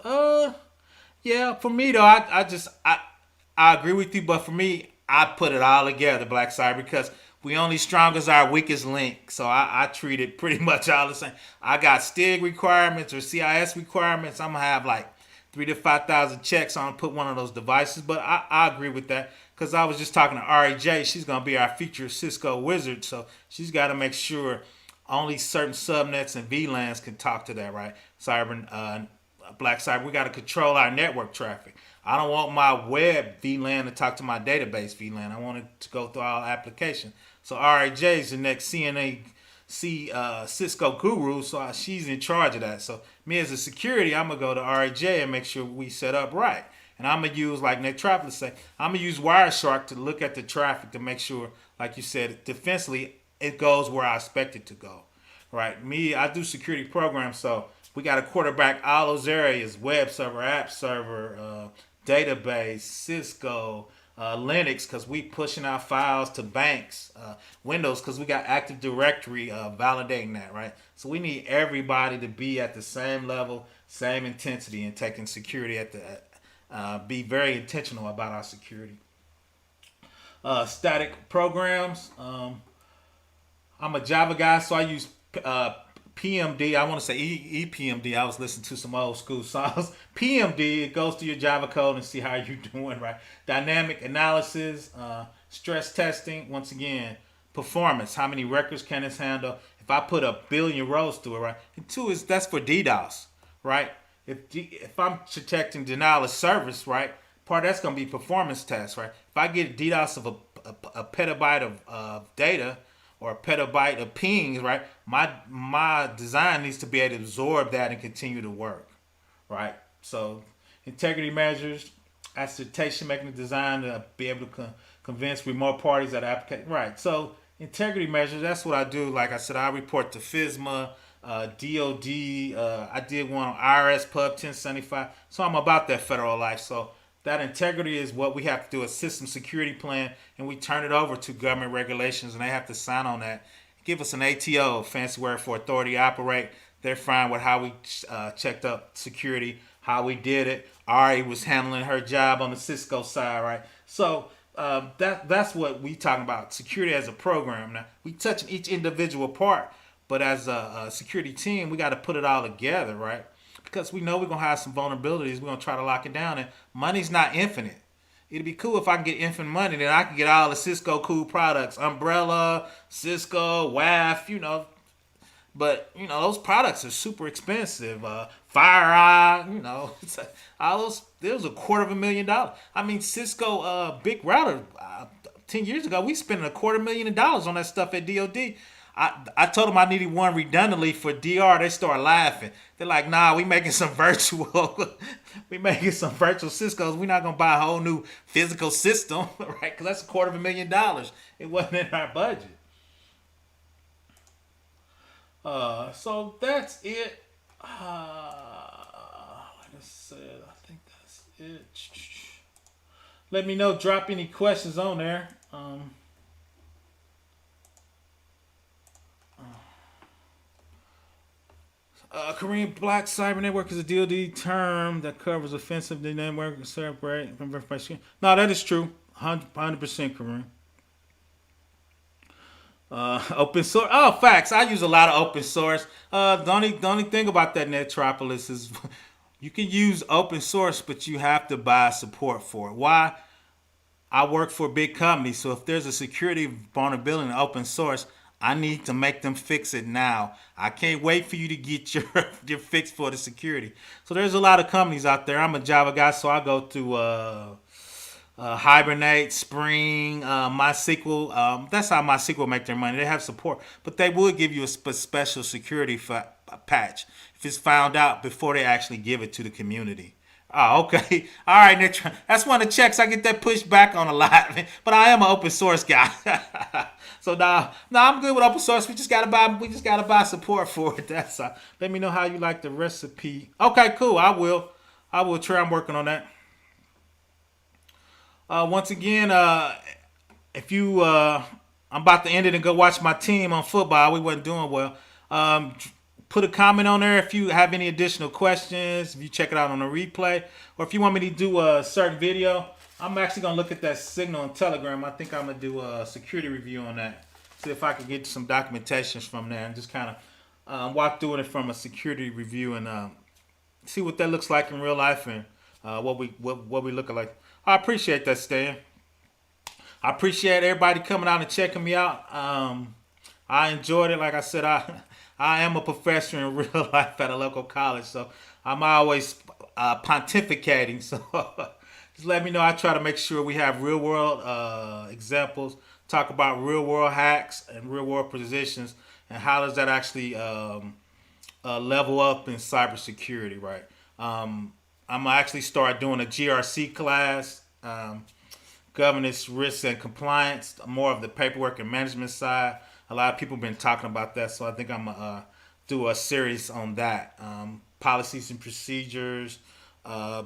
Yeah. For me though, I agree with you, but for me, I put it all together, Black Cyber, because we only strong as our weakest link. So I treat it pretty much all the same. I got STIG requirements or CIS requirements. I'm gonna have like 3 to 5,000 checks on put one of those devices. But I agree with that because I was just talking to RAJ. She's gonna be our future Cisco wizard, so she's got to make sure only certain subnets and VLANs can talk to that, right? Black Cyber, we got to control our network traffic. I don't want my web VLAN to talk to my database VLAN. I want it to go through all applications. So RAJ is the next Cisco guru, so she's in charge of that. So me as a security, I'm gonna go to RAJ and make sure we set up right. And I'm gonna use, like Netropolis say, I'm gonna use Wireshark to look at the traffic to make sure, like you said, defensively it goes where I expect it to go. Right? Me, I do security programs, so we got to quarterback all those areas: web server, app server, database, Cisco, Linux, because we pushing our files to banks, Windows, because we got Active Directory validating that, right? So we need everybody to be at the same level, same intensity, and taking security at the be very intentional about our security. Static programs. I'm a Java guy, so I use PMD. I want to say EPMD. I was listening to some old school songs. PMD, it goes to your Java code and see how you're doing, right? Dynamic analysis, stress testing. Once again, performance. How many records can this handle? If I put a billion rows through it, right? And two is that's for DDoS, right? If I'm protecting denial of service, right? Part of that's going to be performance tests, right? If I get DDoS of a petabyte of data or a petabyte of pings, right? My design needs to be able to absorb that and continue to work, right? So integrity measures, assertion, making the design to be able to convince remote parties that application, right? So integrity measures, that's what I do. Like I said, I report to FISMA, DOD. I did one on IRS Pub 1075. So I'm about that federal life. So that integrity is what we have to do, a system security plan, and we turn it over to government regulations, and they have to sign on that. Give us an ATO, fancy word for authority to operate. They're fine with how we checked up security, how we did it. Ari was handling her job on the Cisco side, right? So that's what we talking about, security as a program. Now, we touch each individual part, but as a security team, we got to put it all together, right? Because we know we're going to have some vulnerabilities. We're going to try to lock it down. And money's not infinite. It'd be cool if I can get infinite money. Then I can get all the Cisco cool products. Umbrella, Cisco, WAF, But, those products are super expensive. FireEye, all those, there was $250,000. I mean, Cisco big router, 10 years ago, we spent $250,000 on that stuff at DOD. I told them I needed one redundantly for DR. They started laughing. They're like, nah, we making some virtual. We making some virtual Cisco's. We're not going to buy a whole new physical system, right? Because that's $250,000. It wasn't in our budget. So that's it. Like I said, I think that's it. Let me know. Drop any questions on there. Korean Black Cyber Network is a DoD term that covers offensive network separate from verification. No, that is true. 100% Korean. Open source. Oh, facts. I use a lot of open source. The only thing about that Netropolis is you can use open source, but you have to buy support for it. Why? I work for a big company, so if there's a security vulnerability in open source, I need to make them fix it now. I can't wait for you to get your fix for the security. So there's a lot of companies out there. I'm a Java guy, so I go to Hibernate, Spring, MySQL. That's how MySQL make their money. They have support, but they will give you a special security patch if it's found out before they actually give it to the community. Oh, okay. All right, Nick. That's one of the checks I get that pushed back on a lot, but I am an open source guy. So nah, I'm good with open source. We just gotta buy support for it. That's let me know how you like the recipe. Okay, cool. I will try. I'm working on that. Once again, if you I'm about to end it and go watch my team on football. We wasn't doing well. Um, Put a comment on there if you have any additional questions. If you check it out on the replay, or if you want me to do a certain video, I'm actually gonna look at that signal on Telegram. I think I'm gonna do a security review on that. See if I can get some documentations from there and just kind of walk through it from a security review and see what that looks like in real life and what we look like. I appreciate that, Stan. I appreciate everybody coming out and checking me out. I enjoyed it. Like I said, I am a professor in real life at a local college, so I'm always pontificating. So just let me know. I try to make sure we have real world examples, talk about real world hacks and real world positions, and how does that actually level up in cybersecurity, right? I'm gonna actually start doing a GRC class. Governance, risk, and compliance, more of the paperwork and management side. A lot of people have been talking about that, so I think I'm going to do a series on that. Policies and procedures,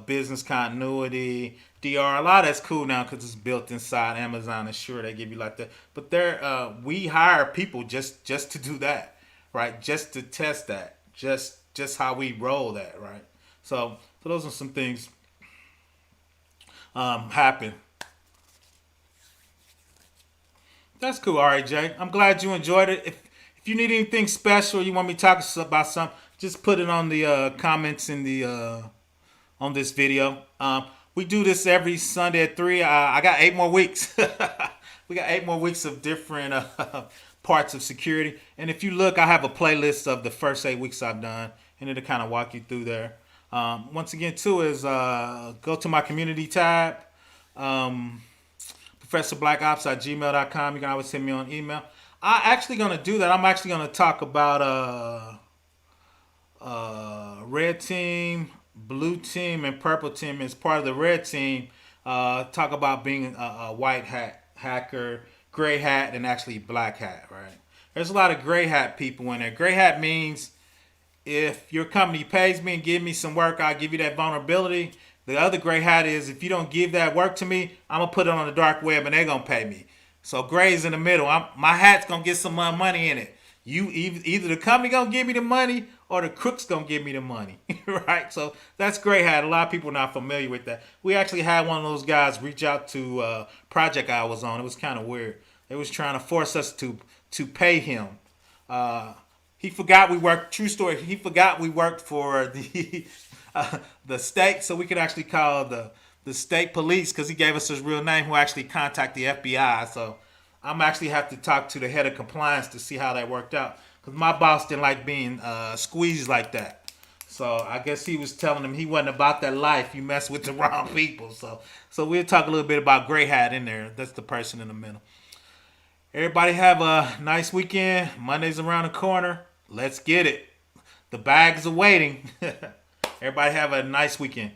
business continuity, DR. A lot of that's cool now because it's built inside Amazon and sure they give you like that. But we hire people just to do that, right? Just to test that, just how we roll that, right? So those are some things happen. That's cool, RAJ. I'm glad you enjoyed it. If you need anything special, you want me to talk about something, just put it on the comments in the on this video. We do this every Sunday at 3. I got 8 more weeks. We got 8 more weeks of different parts of security. And if you look, I have a playlist of the first 8 weeks I've done, and it'll kind of walk you through there. Once again, too, is go to my community tab. ProfessorBlackOps at gmail.com. You can always send me on email. I'm actually going to do that. I'm actually going to talk about red team, blue team, and purple team. As part of the red team, talk about being a white hat hacker, gray hat, and actually black hat, right? There's a lot of gray hat people in there. Gray hat means if your company pays me and give me some work, I'll give you that vulnerability. The other gray hat is if you don't give that work to me, I'm going to put it on the dark web and they're going to pay me. So gray's in the middle. My hat's going to get some money in it. Either the company going to give me the money or the crook's going to give me the money, right? So that's gray hat. A lot of people are not familiar with that. We actually had one of those guys reach out to Projec I was on. It was kind of weird. They was trying to force us to pay him. He forgot we worked, true story, he forgot we worked for the state, so we could actually call the state police because he gave us his real name, who actually contact the FBI. So I'm actually have to talk to the head of compliance to see how that worked out because my boss didn't like being squeezed like that. So I guess he was telling him he wasn't about that life. You mess with the wrong people. So we'll talk a little bit about gray hat in there. That's the person in the middle. Everybody have a nice weekend. Monday's around the corner. Let's get it. The bags are waiting. Everybody have a nice weekend.